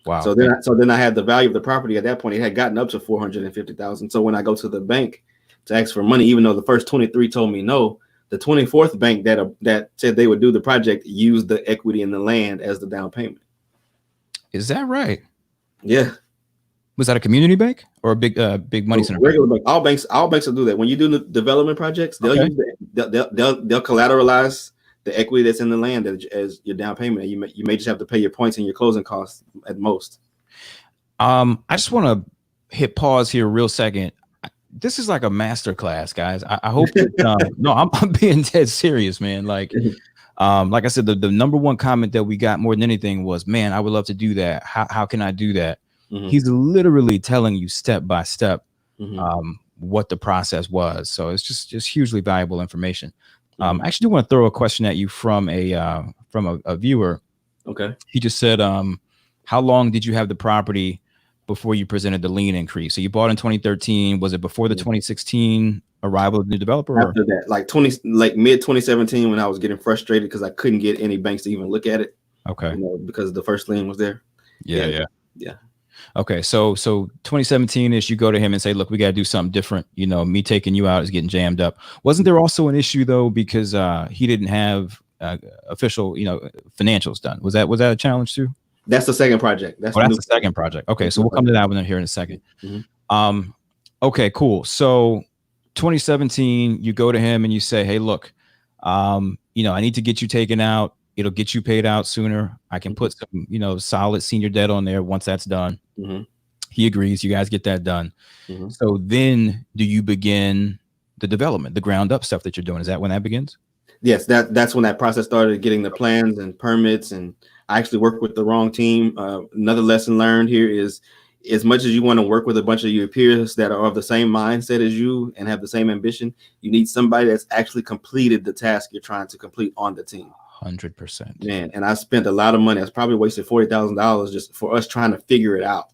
Wow. So then I had the value of the property at that point. It had gotten up to $450,000. So when I go to the bank to ask for money, even though the first 23 told me no, the 24th bank that said they would do the project used the equity in the land as the down payment. Is that right? Yeah. Was that a community bank or a big money center? Regular bank. All banks will do that. When you do the development projects, they'll use they'll collateralize the equity that's in the land as your down payment. You may just have to pay your points and your closing costs at most. I just want to hit pause here real second. This is like a master class, guys. I hope that, no, I'm being dead serious, man. Like I said, the number one comment that we got more than anything was, man, I would love to do that. How can I do that? He's literally telling you step by step what the process was. So it's just hugely valuable information. I actually do want to throw a question at you from a viewer. Okay. He just said, how long did you have the property before you presented the lien increase? So you bought in 2013. Was it before the 2016 arrival of the new developer? After that, like mid 2017, when I was getting frustrated because I couldn't get any banks to even look at it. Okay. Because the first lien was there. Yeah. Okay, so 2017-ish, you go to him and say, look, we got to do something different. Me taking you out is getting jammed up. Wasn't there also an issue, though, because he didn't have official, financials done? Was that a challenge, too? That's the second project. That's the second project. Okay, so we'll come to that one here in a second. Okay, cool. So 2017, you go to him and you say, hey, look, I need to get you taken out. It'll get you paid out sooner. I can put some, solid senior debt on there once that's done. He agrees. You guys get that done. So then do you begin the development, the ground up stuff that you're doing? Is that when that begins? Yes, that's when that process started, getting the plans and permits. And I actually worked with the wrong team. Another lesson learned here is, as much as you want to work with a bunch of your peers that are of the same mindset as you and have the same ambition, you need somebody that's actually completed the task you're trying to complete on the team. 100%. Man, and I spent a lot of money. I probably wasted $40,000 just for us trying to figure it out.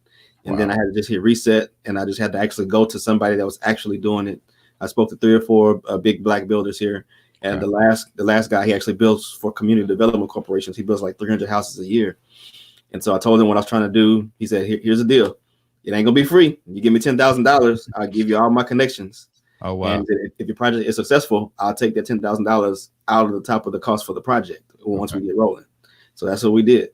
And then I had to just hit reset, and I just had to actually go to somebody that was actually doing it. I spoke to 3 or 4 big black builders here, and the last guy, he actually builds for community development corporations. He builds like 300 houses a year. And so I told him what I was trying to do. He said, here's the deal. It ain't gonna be free. You give me $10,000, I'll give you all my connections. Oh wow. And if your project is successful, I'll take that $10,000 out of the top of the cost for the project once we get rolling. So that's what we did.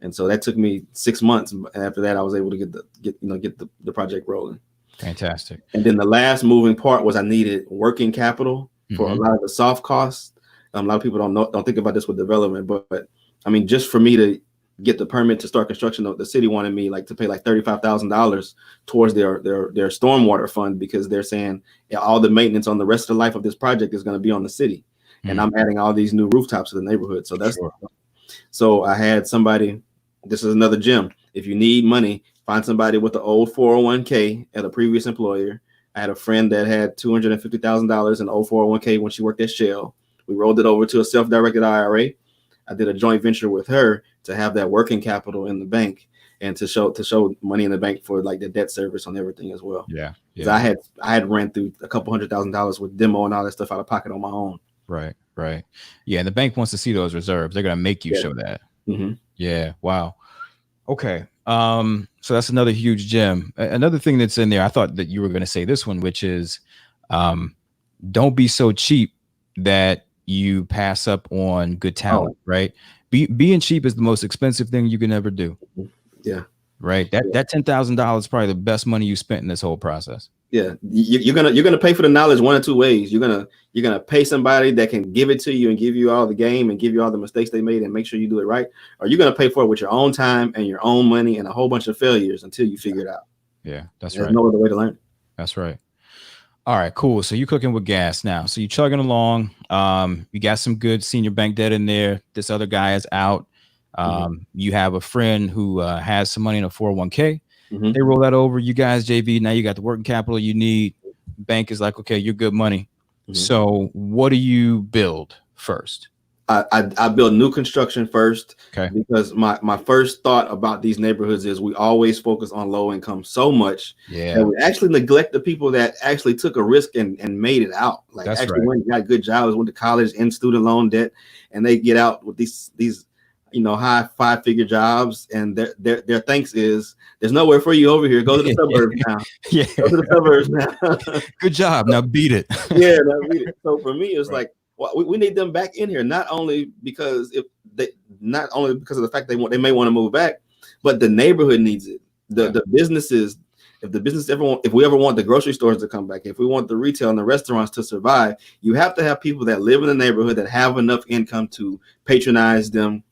And so that took me 6 months. And after that, I was able to get the project rolling. Fantastic. And then the last moving part was I needed working capital for a lot of the soft costs. A lot of people don't think about this with development, but I mean, just for me to get the permit to start construction, the city wanted me to pay like $35,000 towards their stormwater fund, because they're saying all the maintenance on the rest of the life of this project is going to be on the city. And I'm adding all these new rooftops to the neighborhood. So that's so I had somebody. This is another gem. If you need money, find somebody with the old 401k at a previous employer. I had a friend that had $250,000 in old 401k when she worked at Shell. We rolled it over to a self-directed IRA. I did a joint venture with her to have that working capital in the bank and to show money in the bank for like the debt service on everything as well. Yeah. I had ran through a couple $100,000 with demo and all that stuff out of pocket on my own. Right. Yeah, and the bank wants to see those reserves. They're gonna make you show that. Yeah. Wow. Okay. So that's another huge gem. Another thing that's in there, I thought that you were going to say this one, which is don't be so cheap that you pass up on good talent, right? Being cheap is the most expensive thing you can ever do. Yeah. Right. That $10,000 is probably the best money you spent in this whole process. Yeah, you're gonna pay for the knowledge one of two ways. You're gonna pay somebody that can give it to you and give you all the game and give you all the mistakes they made and make sure you do it right, or you're gonna pay for it with your own time and your own money and a whole bunch of failures until you figure it out. Yeah, that's There's right. no other way to learn. That's right. All right, cool. So you're cooking with gas now. So you're chugging along. You got some good senior bank debt in there. This other guy is out. You have a friend who has some money in a 401k. They roll that over. You guys, JV, now you got the working capital you need. Bank is like, okay, you're good money. So what do you build first? I build new construction first, because my first thought about these neighborhoods is we always focus on low income so much that we actually neglect the people that actually took a risk and made it out. Like That's actually right. went and got good jobs, went to college in student loan debt, and they get out with these high 5-figure jobs, and their thanks is there's nowhere for you over here. Go to the suburbs now. Go to the suburbs now. Good job. Now beat it. Now beat it. So for me, it's like, well, we need them back in here, not only because of the fact they may want to move back, but the neighborhood needs it. The businesses, if we ever want the grocery stores to come back, if we want the retail and the restaurants to survive, you have to have people that live in the neighborhood that have enough income to patronize them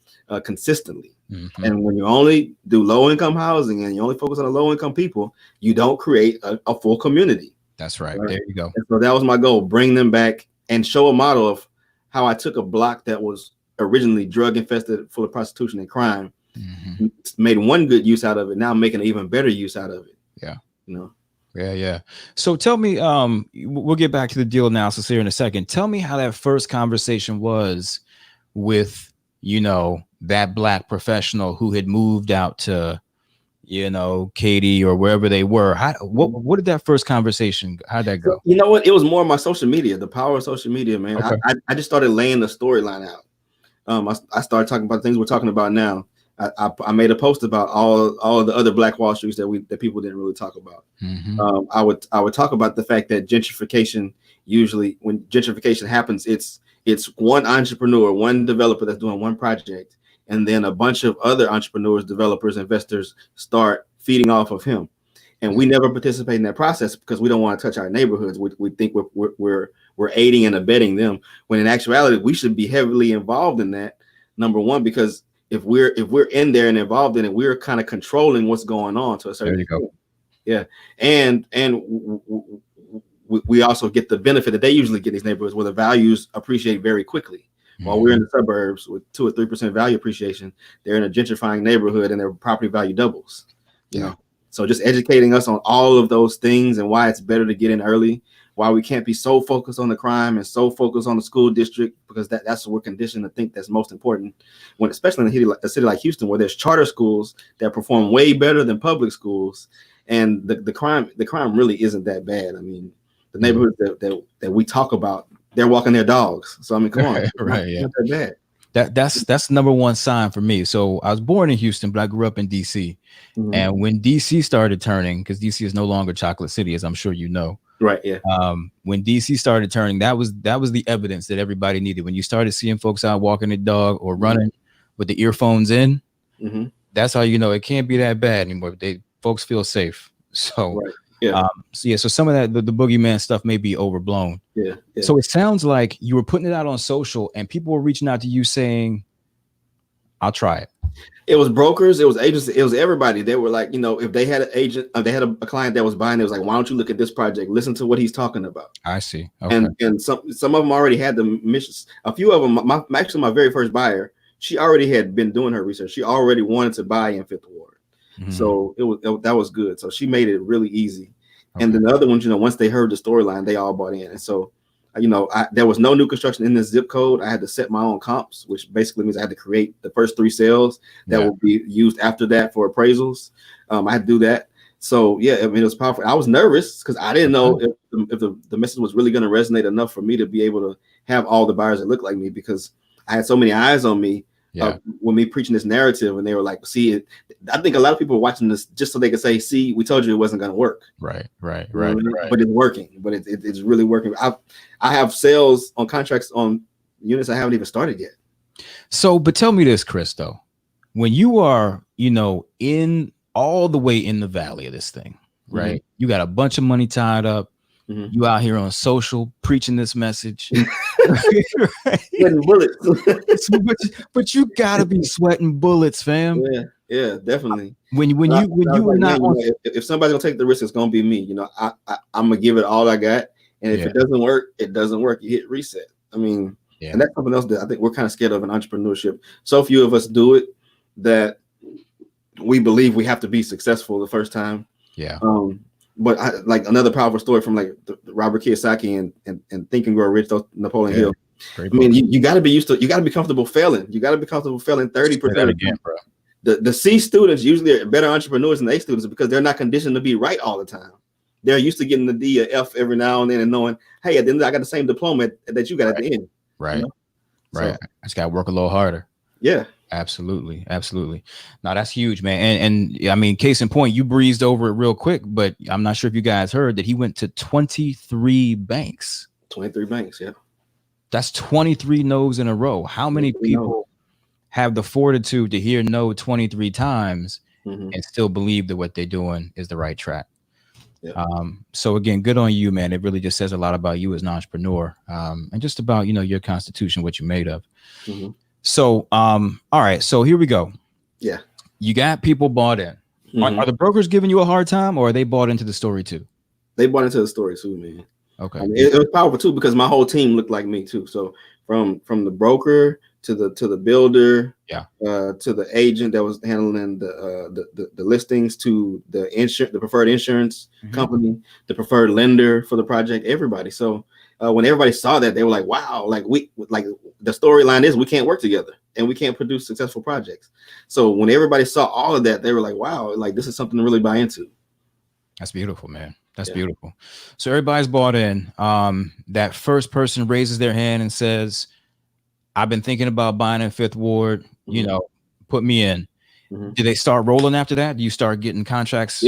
consistently. And when you only do low income housing and you only focus on the low income people, you don't create a full community. That's right. There you go. And so that was my goal: bring them back and show a model of how I took a block that was originally drug infested, full of prostitution and crime, made one good use out of it. Now I'm making an even better use out of it. Yeah. So tell me, we'll get back to the deal analysis here in a second. Tell me how that first conversation was with, that Black professional who had moved out to, Katy or wherever they were. What did that first conversation, how'd that go? You know what? It was more my social media, the power of social media, man. Okay. I just started laying the storyline out. I started talking about things we're talking about now. I made a post about all of the other Black Wall Streets that people didn't really talk about. I would talk about the fact that gentrification, usually when gentrification happens, it's one entrepreneur, one developer that's doing one project, and then a bunch of other entrepreneurs, developers, investors start feeding off of him. And we never participate in that process because we don't want to touch our neighborhoods. We think we're aiding and abetting them, when in actuality we should be heavily involved in that. Number one, because if we're in there and involved in it, we're kind of controlling what's going on to a certain extent. Yeah, and we also get the benefit that they usually get in these neighborhoods where the values appreciate very quickly. While we're in the suburbs with 2 or 3% value appreciation, they're in a gentrifying neighborhood and their property value doubles. So just educating us on all of those things and why it's better to get in early, why we can't be so focused on the crime and so focused on the school district, because that's what we're conditioned to think that's most important. When especially in a city like Houston, where there's charter schools that perform way better than public schools, and the crime really isn't that bad. I mean, the neighborhoods that we talk about, they're walking their dogs. So I mean, come on, right? Not that bad. That's number one sign for me. So I was born in Houston, but I grew up in DC. Mhm. And when DC started turning, because DC is no longer Chocolate City, as I'm sure you know. Right. Yeah. When DC started turning, that was the evidence that everybody needed. When you started seeing folks out walking the dog or running with the earphones in, Mm-hmm. that's how you know it can't be that bad anymore. Folks feel safe. So, Right. Yeah. So some of that the boogeyman stuff may be overblown. Yeah. Yeah. So it sounds like you were putting it out on social, and people were reaching out to you saying, "I'll try it." It was brokers, it was agents, it was everybody. They were like, if they had an agent, they had a client that was buying, it was like, why don't you look at this project? Listen to what he's talking about. I see. Okay. And some of them already had the missions. A few of them, my very first buyer, she already had been doing her research. She already wanted to buy in Fifth Ward. Mm-hmm. So that was good. So she made it really easy. Okay. And then the other ones, once they heard the storyline, they all bought in. And so, there was no new construction in this zip code. I had to set my own comps, which basically means I had to create the first 3 sales that will be used after that for appraisals. I had to do that. So yeah, it was powerful. I was nervous because I didn't know if the message was really going to resonate enough for me to be able to have all the buyers that look like me, because I had so many eyes on me when me preaching this narrative, and they were like, see it. I think a lot of people were watching this just so they could say, see, we told you it wasn't going to work. Right. But it's working. But it's really working. I have sales on contracts on units I haven't even started yet. So, but tell me this, Chris, though, when you are, in all the way in the valley of this thing, right? Mm-hmm. You got a bunch of money tied up. Mm-hmm. You out here on social preaching this message. Sweating bullets. but you gotta be sweating bullets, fam. Yeah, definitely. When you were not on, if somebody's gonna take the risk, it's gonna be me. I'm gonna give it all I got. And if it doesn't work, it doesn't work. You hit reset. I mean, and that's something else that I think we're kind of scared of in entrepreneurship. So few of us do it that we believe we have to be successful the first time. Yeah. But like another powerful story from like Robert Kiyosaki and Think and Grow Rich, Napoleon Hill. I mean, you got to be used to. You got to be comfortable failing. You got to be comfortable failing 30% again, bro. The C students usually are better entrepreneurs than A students because they're not conditioned to be right all the time. They're used to getting the D or F every now and then and knowing, hey, at the end I got the same diploma that you got at the end. Right. Right. So, I just got to work a little harder. Yeah. Absolutely. No, that's huge, man. And I mean, case in point, you breezed over it real quick, but I'm not sure if you guys heard that he went to 23 banks. 23 banks, yeah. That's 23 no's in a row. How many people have the fortitude to hear no 23 times and still believe that what they're doing is the right track? Yeah. So again, good on you, man. It really just says a lot about you as an entrepreneur, and just about, your constitution, what you're made of. Mm-hmm. So, all right. So here we go. Yeah. You got people bought in. Mm-hmm. Are the brokers giving you a hard time, or are they bought into the story too? They bought into the story too, man. Okay. I mean, it was powerful too, because my whole team looked like me too. So from the broker to the builder, to the agent that was handling the listings, to the preferred insurance company, the preferred lender for the project, everybody. So when everybody saw that, they were like, wow, like the storyline is we can't work together and we can't produce successful projects. So when everybody saw all of that, they were like, wow, like this is something to really buy into. That's beautiful, man. That's beautiful. So everybody's bought in. That first person raises their hand and says, I've been thinking about buying in Fifth Ward, put me in. Mm-hmm. Do they start rolling after that? Do you start getting contracts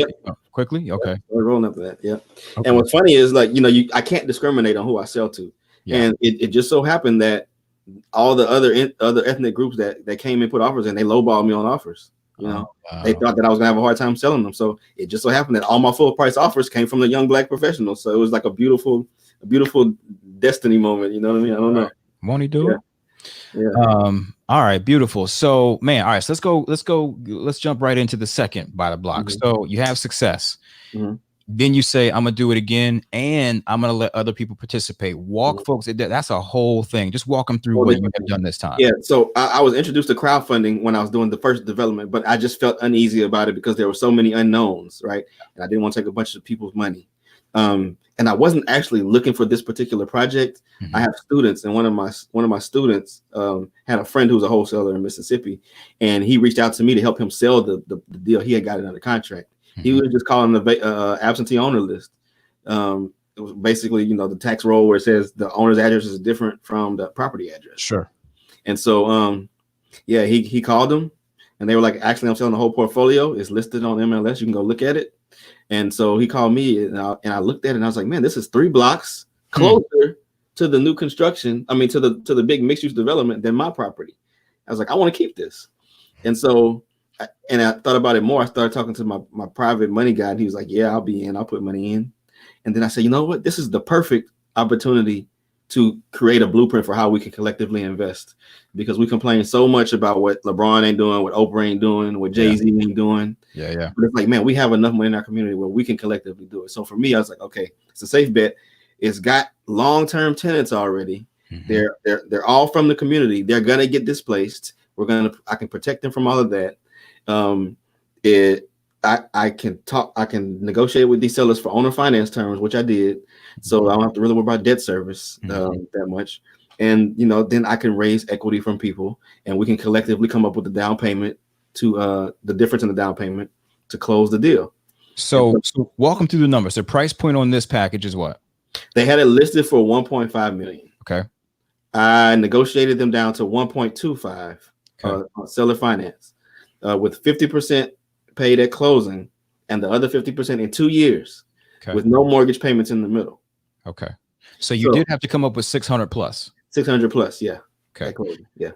quickly? Okay. We're rolling after that. Yeah. Okay. And what's funny is like, I can't discriminate on who I sell to. Yeah. And it just so happened that all the other ethnic groups that came and put offers in, they lowballed me on offers. They thought that I was gonna have a hard time selling them. So it just so happened that all my full price offers came from the young Black professionals. So it was like a beautiful destiny moment. You know what I mean? I don't know. Won't he do it? Yeah. All right, beautiful. So, man, all right, so let's jump right into the second by the block. Mm-hmm. So you have success. Mm-hmm. Then you say, I'm gonna do it again, and I'm gonna let other people participate. Walk folks. That's a whole thing. Just walk them through what you have done this time. Yeah. So I was introduced to crowdfunding when I was doing the first development, but I just felt uneasy about it because there were so many unknowns, right? And I didn't want to take a bunch of people's money. And I wasn't actually looking for this particular project. Mm-hmm. I have students, and one of my students had a friend who was a wholesaler in Mississippi, and he reached out to me to help him sell the deal. He had got it under contract. Mm-hmm. He was just calling the absentee owner list. It was basically, the tax roll where it says the owner's address is different from the property address. Sure. And so yeah, he called them, and they were like, actually, I'm selling the whole portfolio. It's listed on MLS. You can go look at it. And so he called me, and I looked at it, and I was like, man, this is 3 blocks closer to the new construction. I mean, to the big mixed use development than my property. I was like, I want to keep this. And so, I thought about it more. I started talking to my private money guy, and he was like, yeah, I'll be in. I'll put money in. And then I said, you know what? This is the perfect opportunity to create a blueprint for how we can collectively invest, because we complain so much about what LeBron ain't doing, what Oprah ain't doing, what Jay-Z ain't doing. Yeah. But it's like, man, we have enough money in our community where we can collectively do it. So for me, I was like, okay, it's a safe bet. It's got long-term tenants already. Mm-hmm. They're all from the community. They're gonna get displaced. I can protect them from all of that. I can negotiate with these sellers for owner finance terms, which I did. So I don't have to really worry about debt service that much. And, then I can raise equity from people, and we can collectively come up with the down payment to the difference in the down payment to close the deal. So walk them through the numbers. The price point on this package is what? They had it listed for 1.5 million. Okay. I negotiated them down to 1.25 on seller finance with 50% paid at closing and the other 50% in 2 years with no mortgage payments in the middle. Okay. So you did have to come up with 600 plus. 600 plus, yeah. Okay. Yeah.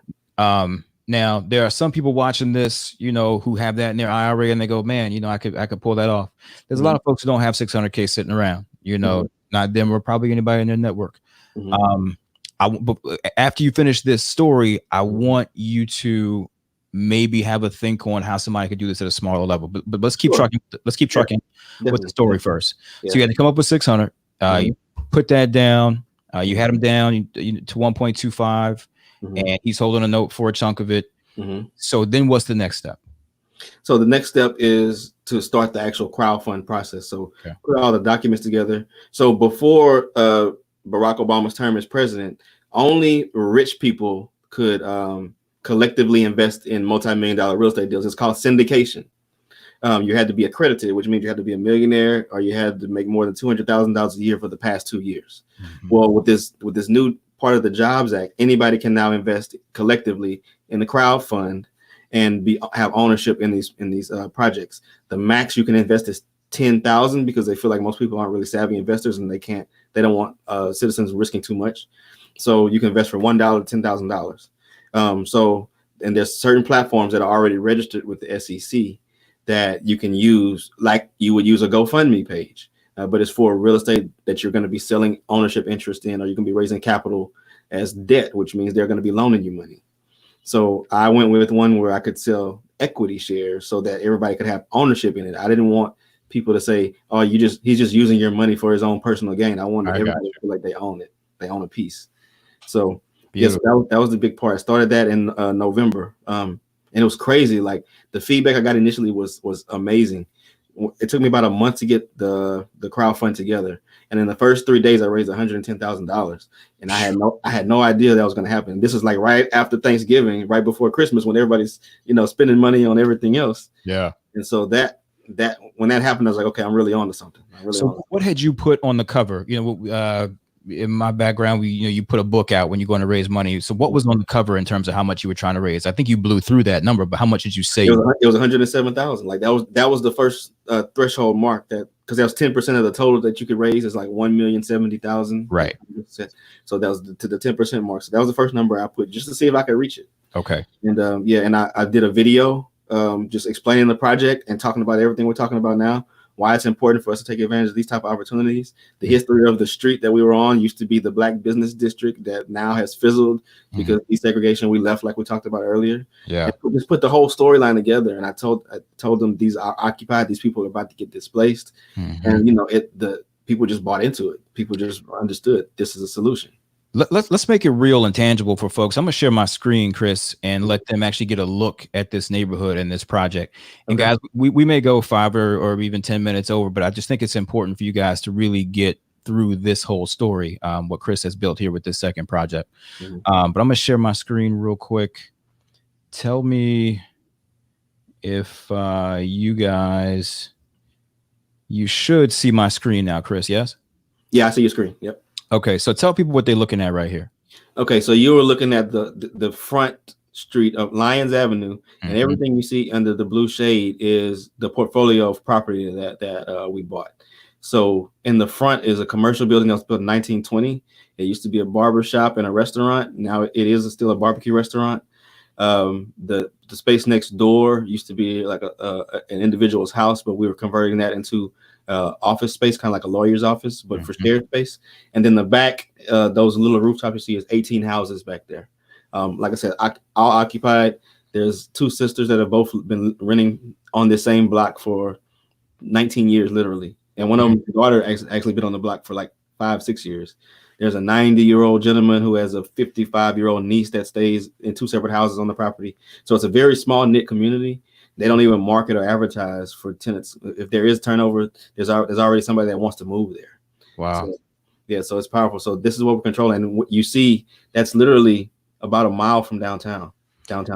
Now there are some people watching this, who have that in their IRA, and they go, man, I could pull that off. There's a lot of folks who don't have 600K sitting around, not them or probably anybody in their network. But after you finish this story, I want you to maybe have a think on how somebody could do this at a smaller level. But let's keep trucking. Let's keep trucking with the story first. Yeah. So you had to come up with 600. You put that down. You had him down to 1.25, and he's holding a note for a chunk of it. So then what's the next step? So the next step is to start the actual crowdfund process. So put all the documents together. So before Barack Obama's term as president, only rich people could collectively invest in multi-million-dollar real estate deals. It's called syndication. You had to be accredited, which means you had to be a millionaire, or you had to make more than $200,000 a year for the past 2 years. Well, with this new part of the Jobs Act, anybody can now invest collectively in the crowd fund and have ownership in these projects. The max you can invest is $10,000 because they feel like most people aren't really savvy investors, and they don't want citizens risking too much. So you can invest for $1 to $10,000. And there's certain platforms that are already registered with the SEC that you can use, like you would use a GoFundMe page, but it's for real estate that you're going to be selling ownership interest in, or you can be raising capital as debt, which means they're going to be loaning you money. So I went with one where I could sell equity shares so that everybody could have ownership in it. I didn't want people to say, "Oh, he's just using your money for his own personal gain." I wanted everybody to feel like they own it. They own a piece. So yes, that was the big part. I started that in November, and it was crazy. Like the feedback I got initially was amazing. It took me about a month to get the crowdfund together, and in the first 3 days, I raised $110,000, and I had no idea that was going to happen. This was like right after Thanksgiving, right before Christmas, when everybody's spending money on everything else. Yeah, and so that when that happened, I was like, okay, I'm really on to something. What had you put on the cover? In my background, you put a book out when you're going to raise money. So what was on the cover in terms of how much you were trying to raise? I think you blew through that number, but how much did you say? It was 107,000. Like that was the first threshold mark, that because that was 10% of the total that you could raise is like 1,070,000. Right. So that was to the 10% mark. So that was the first number I put just to see if I could reach it. Okay. And and I did a video just explaining the project and talking about everything we're talking about now. Why it's important for us to take advantage of these type of opportunities. The history of the street that we were on used to be the Black business district that now has fizzled because desegregation. We left, like we talked about earlier. Yeah, and just put the whole storyline together. And I told them these are occupied. These people are about to get displaced, and the people just bought into it. People just understood this is a solution. Let's make it real and tangible for folks. I'm gonna share my screen, Chris, and let them actually get a look at this neighborhood and this project. And guys, we may go 5 or even 10 minutes over, but I just think it's important for you guys to really get through this whole story, what Chris has built here with this second project. But I'm gonna share my screen real quick. Tell me if you should see my screen now, Chris. Yes? Yeah, I see your screen. Yep. Okay, so tell people what they're looking at right here. Okay, so you were looking at the front street of Lyons Avenue, and Mhm. everything you see under the blue shade is the portfolio of property that we bought. So in the front is a commercial building that was built in 1920. It used to be a barber shop and a restaurant. Now it is still a barbecue restaurant. The space next door used to be like an individual's house, but we were converting that into office space, kind of like a lawyer's office, but for Mhm. shared space. And then the back, those little rooftops you see is 18 houses back there. Like I said, all occupied. There's two sisters that have both been renting on the same block for 19 years, literally. And one of them, daughter, actually been on the block for like 5-6 years. There's a 90-year-old gentleman who has a 55-year-old niece that stays in two separate houses on the property. So it's a very small knit community. They don't even market or advertise for tenants. If there is turnover, there's already somebody that wants to move there. Wow. So, yeah, so it's powerful. So this is what we're controlling. And what you see, that's literally about a mile from downtown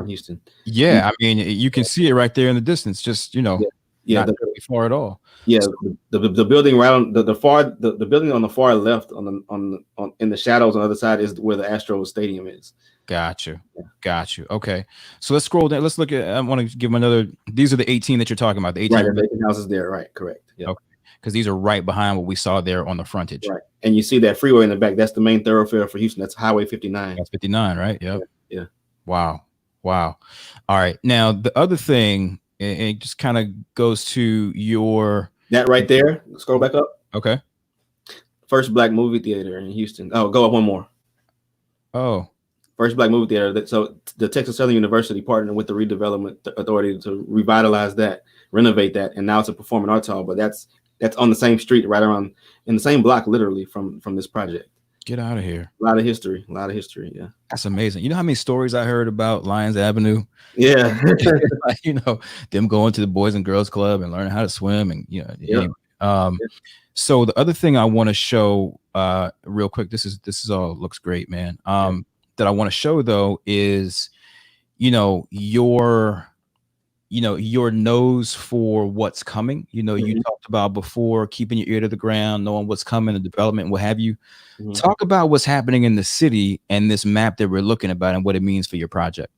Houston. Yeah, I mean, you can see it right there in the distance. Just Yeah, not really far at all. yeah, So, the building right on the building on the far left on in the shadows on the other side is where the Astros stadium is. got you. Okay, so let's scroll down. Let's look at. I want to give them another. These are the 18 that you're talking about. The 18. Right, the vacant houses there. Right, correct. Yeah, Okay, because these are right behind what we saw there on the frontage. right. And you see that freeway in the back. That's the main thoroughfare for Houston. That's Highway 59. That's 59, right? Yep. Yeah. Wow. All right. Now the other thing, it just kind of goes to your That right there. Scroll back up. okay. First black movie theater in Houston. Oh, go up one more. Oh, First black movie theater. So the Texas Southern University partnered with the Redevelopment Authority to revitalize that, renovate that, and now it's a performing arts hall. But that's on the same street, right around in the same block, literally from this project. get out of here. A lot of history. Yeah. That's amazing. You know how many stories I heard about Lyons Avenue? Yeah. Like, them going to the Boys and Girls Club and learning how to swim, and Yeah. So the other thing I want to show real quick, this is all looks great, man. That I want to show though is your nose for what's coming. You talked about before keeping your ear to the ground, knowing what's coming, the development, what have you. Talk about what's happening in the city and this map that we're looking about and what it means for your project.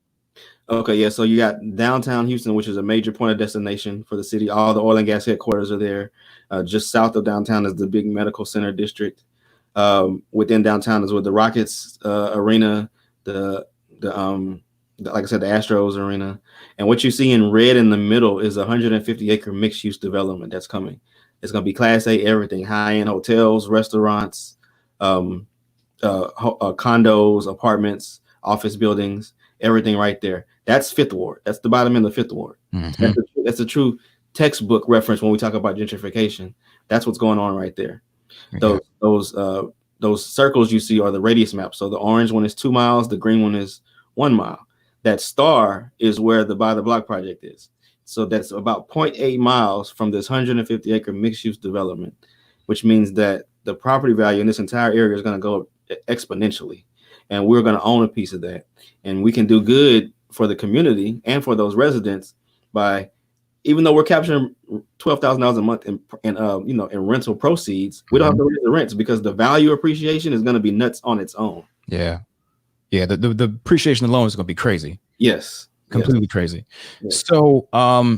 Okay, yeah. So you got downtown Houston, which is a major point of destination for the city. All the oil and gas headquarters are there. Just south of downtown is the big medical center district. Within downtown is with the Rockets arena, the like I said, the Astros arena. And what you see in red in the middle is a 150-acre mixed-use development that's coming. It's going to be Class A everything, high-end hotels, restaurants, condos, apartments, office buildings, everything right there. That's Fifth Ward. That's the bottom end of Fifth Ward. Mhm. That's a true textbook reference when we talk about gentrification. That's what's going on right there. Okay. Those circles you see are the radius map. So the orange one is 2 miles, the green one is 1 mile. That star is where the By the Block project is. So that's about 0.8 miles from this 150-acre mixed-use development, which means that the property value in this entire area is going to go up exponentially. And we're going to own a piece of that. And we can do good for the community and for those residents by, even though we're capturing $12,000 a month in rental proceeds, we don't have to raise the rents because the value appreciation is going to be nuts on its own. Yeah. The appreciation alone is going to be crazy. Yes. Completely crazy. Yes. So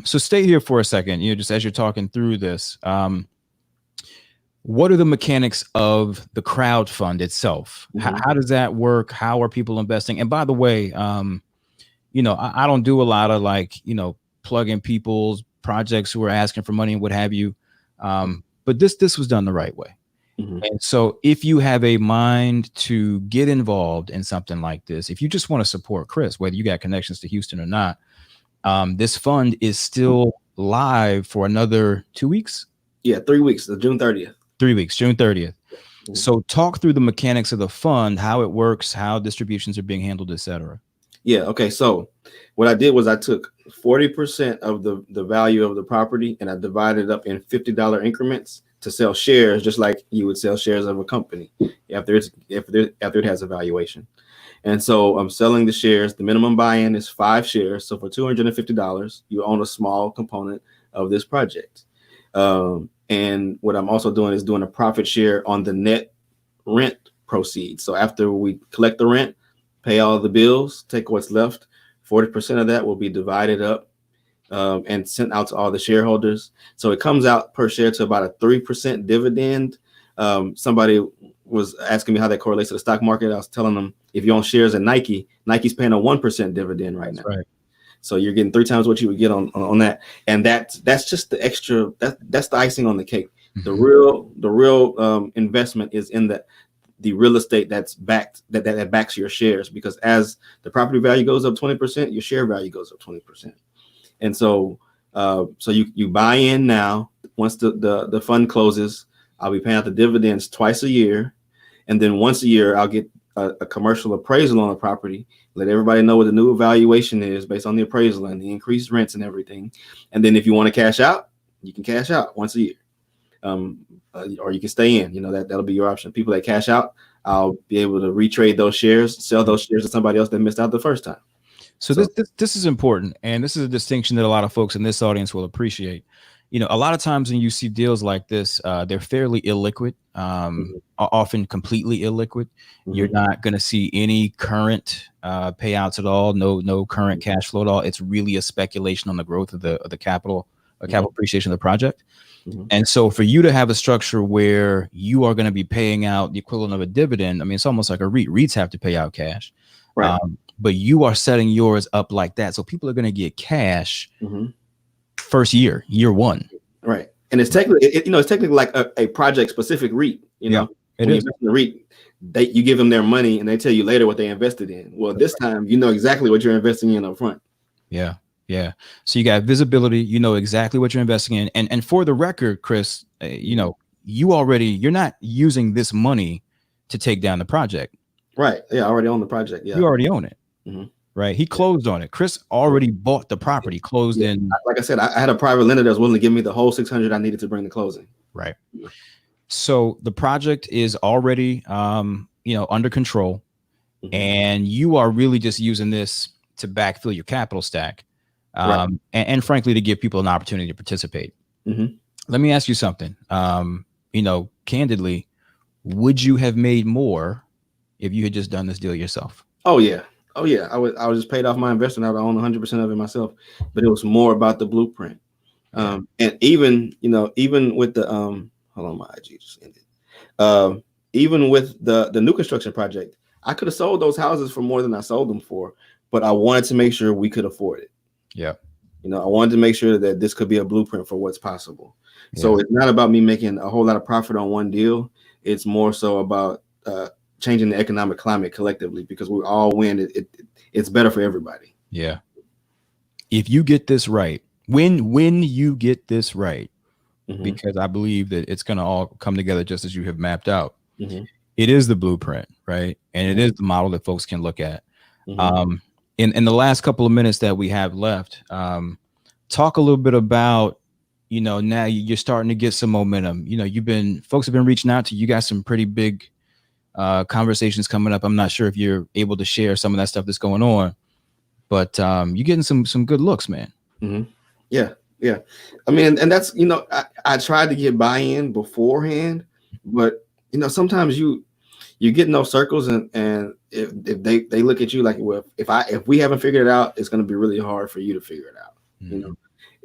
stay here for a second, just as you're talking through this, what are the mechanics of the crowd fund itself? How does that work? How are people investing? And by the way, I don't do a lot of plug-in people's projects who are asking for money and what have you. But this was done the right way. And so if you have a mind to get involved in something like this, if you just want to support Chris, whether you got connections to Houston or not, this fund is still live for another 2 weeks. Yeah, 3 weeks, June 30th. 3 weeks, June 30th. So talk through the mechanics of the fund, how it works, how distributions are being handled, etc. Yeah. Okay. So what I did was I took 40% of the value of the property and I divided it up in $50 increments to sell shares, just like you would sell shares of a company after it has a valuation. And so I'm selling the shares. The minimum buy-in is 5 shares. So for $250, you own a small component of this project. And what I'm also doing is doing a profit share on the net rent proceeds. So after we collect the rent, pay all the bills, take what's left, 40% of that will be divided up and sent out to all the shareholders. So it comes out per share to about a 3% dividend. Somebody was asking me how that correlates to the stock market. I was telling them, if you own shares in Nike, Nike's paying a 1% dividend right now. Right. So you're getting 3 times what you would get on that. And that's just the extra, that's the icing on the cake. Mm-hmm. The real investment is in the real estate that's backed, that backs your shares, because as the property value goes up 20%, your share value goes up 20%. And so you buy in now. Once the fund closes, I'll be paying out the dividends twice a year. And then once a year, I'll get a commercial appraisal on the property, let everybody know what the new evaluation is based on the appraisal and the increased rents and everything. And then if you want to cash out, you can cash out once a year. Or you can stay in, that'll be your option. People that cash out, I'll be able to retrade those shares, sell those shares to somebody else that missed out the first time. So this is important. And this is a distinction that a lot of folks in this audience will appreciate. A lot of times when you see deals like this, they're fairly illiquid, often completely illiquid. Mm-hmm. You're not going to see any current payouts at all. No current cash flow at all. It's really a speculation on the growth of the capital, capital appreciation of the project. Mm-hmm. And so for you to have a structure where you are going to be paying out the equivalent of a dividend, I mean, it's almost like a REIT. REITs have to pay out cash. Right. But you are setting yours up like that. So people are going to get cash first year one. Right. And it's technically, it's technically like a project specific REIT, it when is. You invest in the REIT, you give them their money and they tell you later what they invested in. Well, this time, exactly what you're investing in up front. Yeah. Yeah. So you got visibility, exactly what you're investing in. And for the record, Chris, you're not using this money to take down the project. Right. Yeah. I already own the project. Yeah. You already own it. Mm-hmm. Right. He closed on it. Chris already bought the property, closed in. Like I said, I had a private lender that was willing to give me the whole $600 I needed to bring the closing. Right. So the project is already, under control, and you are really just using this to backfill your capital stack. And frankly, to give people an opportunity to participate. Mm-hmm. Let me ask you something. Candidly, would you have made more if you had just done this deal yourself? Oh yeah. I was just paid off my investment. I would own 100% of it myself, but it was more about the blueprint. And even with the hold on, my IG just ended. Even with the new construction project, I could have sold those houses for more than I sold them for, but I wanted to make sure we could afford it. Yeah. I wanted to make sure that this could be a blueprint for what's possible. Yeah. So it's not about me making a whole lot of profit on one deal. It's more so about changing the economic climate collectively, because we all win. It's better for everybody. Yeah. If you get this right, when you get this right, because I believe that it's going to all come together just as you have mapped out. Mm-hmm. It is the blueprint, right? And it is the model that folks can look at. Mm-hmm. In the last couple of minutes that we have left, talk a little bit about, now you're starting to get some momentum. Folks have been reaching out to you. You got some pretty big conversations coming up. I'm not sure if you're able to share some of that stuff that's going on, but you're getting some good looks, man. Mm-hmm. Yeah. I mean, and that's, I tried to get buy-in beforehand, but sometimes you get in those circles and if they look at you like, well, if we haven't figured it out, it's going to be really hard for you to figure it out. Mm-hmm.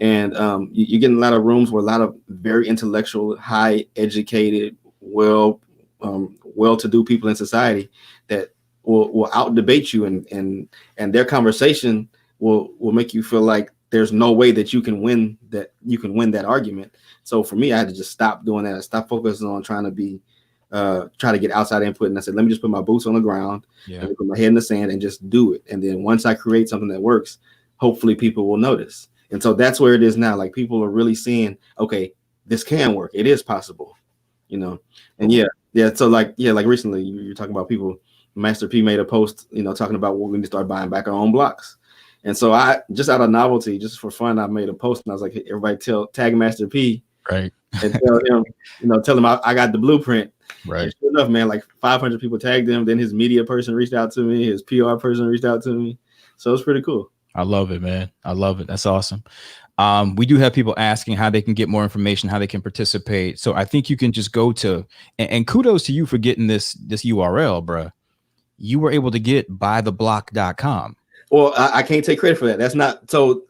And you get in a lot of rooms where a lot of very intellectual, high educated, well-to-do people in society that will out debate you, and their conversation will make you feel like there's no way that you can win that argument. So for me, I had to just stop doing that. I stopped focusing on trying to get outside input. And I said, let me just put my boots on the ground, and put my head in the sand and just do it. And then once I create something that works, hopefully people will notice. And so that's where it is now. Like, people are really seeing, okay, this can work. It is possible, and so like recently you're talking about people. Master P made a post, talking about we're going to start buying back our own blocks. And so I, just out of novelty, just for fun, I made a post and I was like, hey, everybody tag Master P, right? And tell him I got the blueprint. Right. And sure enough, man, like 500 people tagged him. Then his media person reached out to me. His PR person reached out to me. So it's pretty cool. I love it, man. I love it. That's awesome. We do have people asking how they can get more information, how they can participate. So I think you can just go to, and kudos to you for getting this URL, bruh. You were able to get bytheblock.com. Well, I can't take credit for that. That's not so.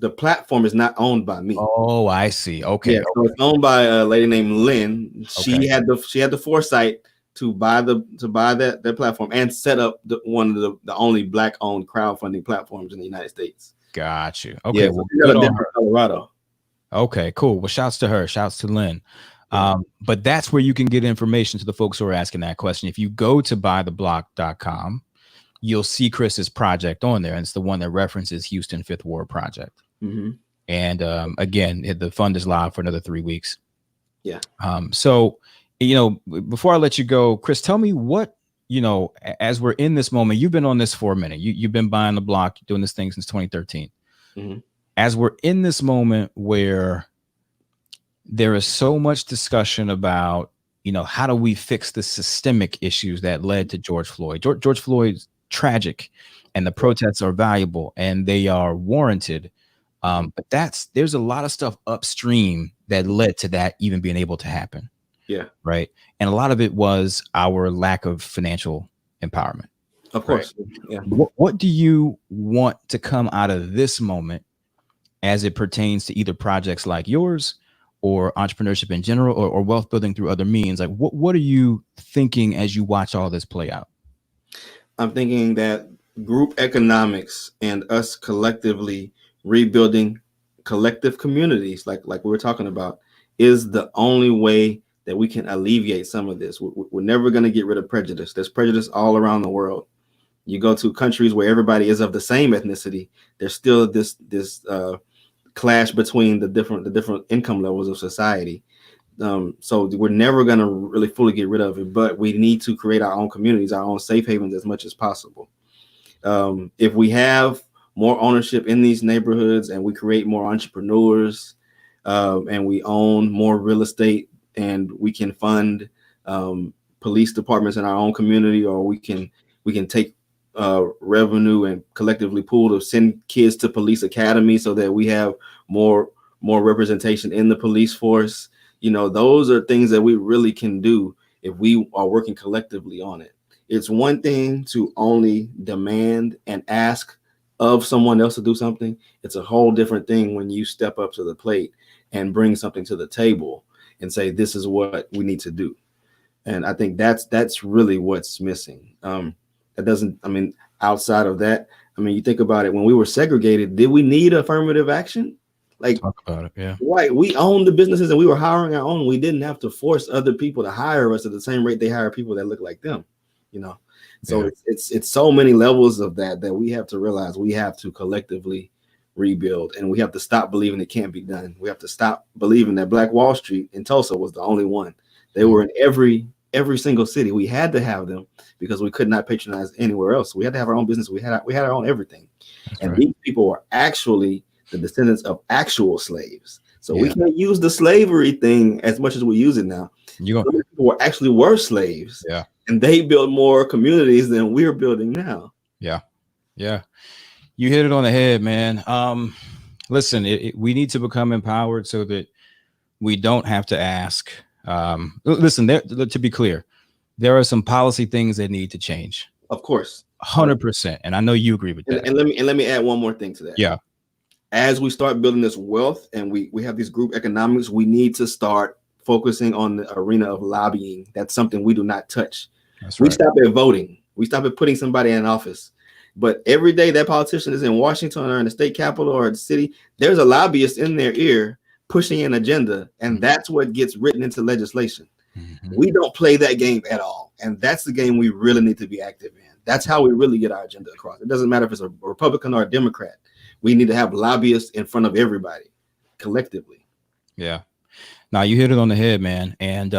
The platform is not owned by me. Oh, I see. Okay. Yeah, so it's owned by a lady named Lynn. She Okay. had the foresight to buy that platform and set up one of the only Black owned crowdfunding platforms in the United States. Got you. Okay. Yeah, Well, so good on Denver, her. Colorado. Okay, cool. Well, shouts to her. Shouts to Lynn. Yeah. But that's where you can get information to the folks who are asking that question. If you go to bytheblock.com, you'll see Chris's project on there. And it's the one that references Houston Fifth Ward Project. Mm-hmm. And again, the fund is live for another 3 weeks. Yeah. So, before I let you go, Chris, tell me what, as we're in this moment, you've been on this for a minute. You've been buying the block, doing this thing since 2013. Mm-hmm. As we're in this moment where there is so much discussion about, how do we fix the systemic issues that led to George Floyd? George Floyd's tragic, and the protests are valuable and they are warranted. But there's a lot of stuff upstream that led to that even being able to happen. Yeah. Right. And a lot of it was our lack of financial empowerment. Of course. Right. Yeah. What do you want to come out of this moment as it pertains to either projects like yours or entrepreneurship in general, or wealth building through other means? Like, what are you thinking as you watch all this play out? I'm thinking that group economics and us collectively rebuilding collective communities, like we were talking about, is the only way that we can alleviate some of this. We're never going to get rid of prejudice. There's prejudice all around the world. You go to countries where everybody is of the same ethnicity, there's still this clash between the different income levels of society. So we're never going to really fully get rid of it, but we need to create our own communities, our own safe havens as much as possible. If we have more ownership in these neighborhoods and we create more entrepreneurs and we own more real estate and we can fund police departments in our own community, or we can take revenue and collectively pool to send kids to police academy so that we have more representation in the police force. Those are things that we really can do if we are working collectively on it. It's one thing to only demand and ask of someone else to do something. It's a whole different thing when you step up to the plate and bring something to the table and say, this is what we need to do. And I think that's really what's missing. Outside of that, you think about it, when we were segregated, did we need affirmative action? Like, talk about it, yeah. Right. We owned the businesses and we were hiring our own. We didn't have to force other people to hire us at the same rate they hire people that look like them, So yeah. It's so many levels of that we have to realize we have to collectively rebuild, and we have to stop believing it can't be done. We have to stop believing that Black Wall Street in Tulsa was the only one. They were in every single city. We had to have them because we could not patronize anywhere else. We had to have our own business. We had our own everything. That's and right. These people were actually the descendants of actual slaves. So we can't use the slavery thing as much as we use it now. People were slaves. Yeah. And they built more communities than we're building now. Yeah. Yeah. You hit it on the head, man. Listen, we need to become empowered so that we don't have to ask. Listen, to be clear, there are some policy things that need to change. Of course. 100%. And I know you agree with that. And let me add one more thing to that. Yeah. As we start building this wealth and we have these group economics, we need to start focusing on the arena of lobbying. That's something we do not touch. That's right. We stop at voting. We stop at putting somebody in office. But every day that politician is in Washington or in the state capitol or the city, there's a lobbyist in their ear pushing an agenda. And that's what gets written into legislation. Mm-hmm. We don't play that game at all. And that's the game we really need to be active in. That's how we really get our agenda across. It doesn't matter if it's a Republican or a Democrat. We need to have lobbyists in front of everybody collectively. Yeah. Now you hit it on the head, man. And,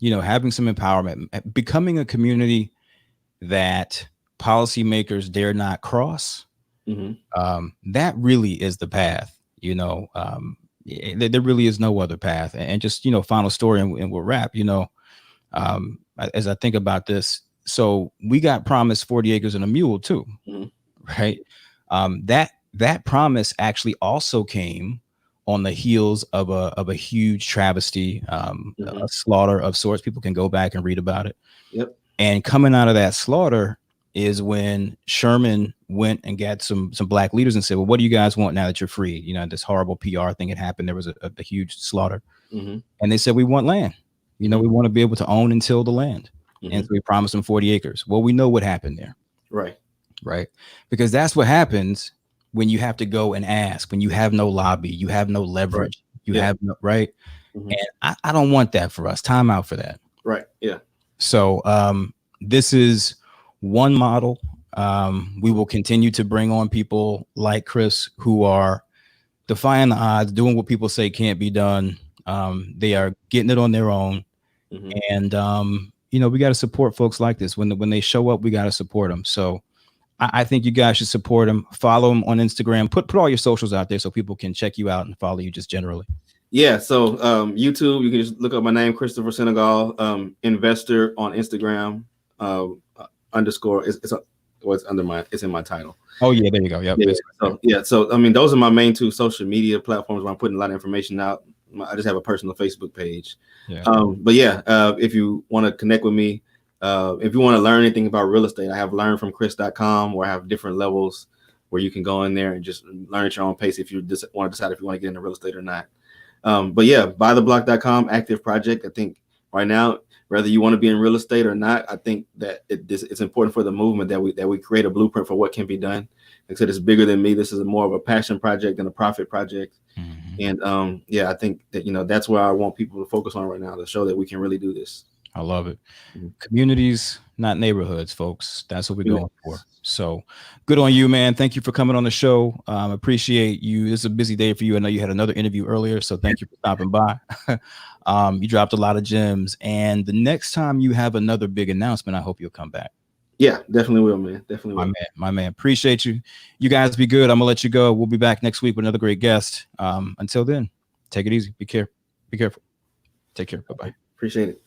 having some empowerment, becoming a community that policymakers dare not cross. Mm-hmm. That really is the path, there really is no other path. And just, final story and we'll wrap, as I think about this. So we got promised 40 acres and a mule too. Mm-hmm. Right. that promise actually also came on the heels of a huge travesty, a slaughter of sorts. People can go back and read about it. Yep. And coming out of that slaughter is when Sherman went and got some black leaders and said, well, what do you guys want now that you're free? You know, this horrible PR thing had happened. There was a huge slaughter. And they said, we want land. You know, we want to be able to own and till the land. And so we promised them 40 acres. Well, we know what happened there. Right. Because that's what happens when you have to go and ask, when you have no lobby, you have no leverage, you have no, right. And I don't want that for us. Time out for that. Right. Yeah. So this is one model. We will continue to bring on people like Chris who are defying the odds, doing what people say can't be done. They are getting it on their own. And, you know, we got to support folks like this. When they show up, we got to support them. So I think you guys should support them. Follow them on Instagram. Put all your socials out there so people can check you out and follow you just generally. Yeah. So YouTube, you can just look up my name, Christopher Senegal, investor on Instagram, underscore. It's under it's in my title. Oh yeah, there you go. Yep. So I mean, those are my main two social media platforms where I'm putting a lot of information out. I just have a personal Facebook page. But yeah, if you want to connect with me, if you want to learn anything about real estate, I have learnfromchris.com where I have different levels where you can go in there and just learn at your own pace if you just want to decide if you want to get into real estate or not. But yeah, buytheblock.com, active project. I think right now, whether you want to be in real estate or not, I think that it's important for the movement that we create a blueprint for what can be done. Like I said, it's bigger than me. This is more of a passion project than a profit project. And yeah, I think that, you know, that's where I want people to focus on right now, to show that we can really do this. I love it. Communities, not neighborhoods, folks. That's what we're going for. So good on you, man. Thank you for coming on the show. Appreciate you. This is a busy day for you. I know you had another interview earlier, so thank you for stopping by. You dropped a lot of gems. And the next time you have another big announcement, I hope you'll come back. Yeah, definitely will, man. Definitely will. My man. Appreciate you. You guys be good. I'm gonna let you go. We'll be back next week with another great guest. Until then, take it easy. Be careful. Take care. Bye-bye. Appreciate it.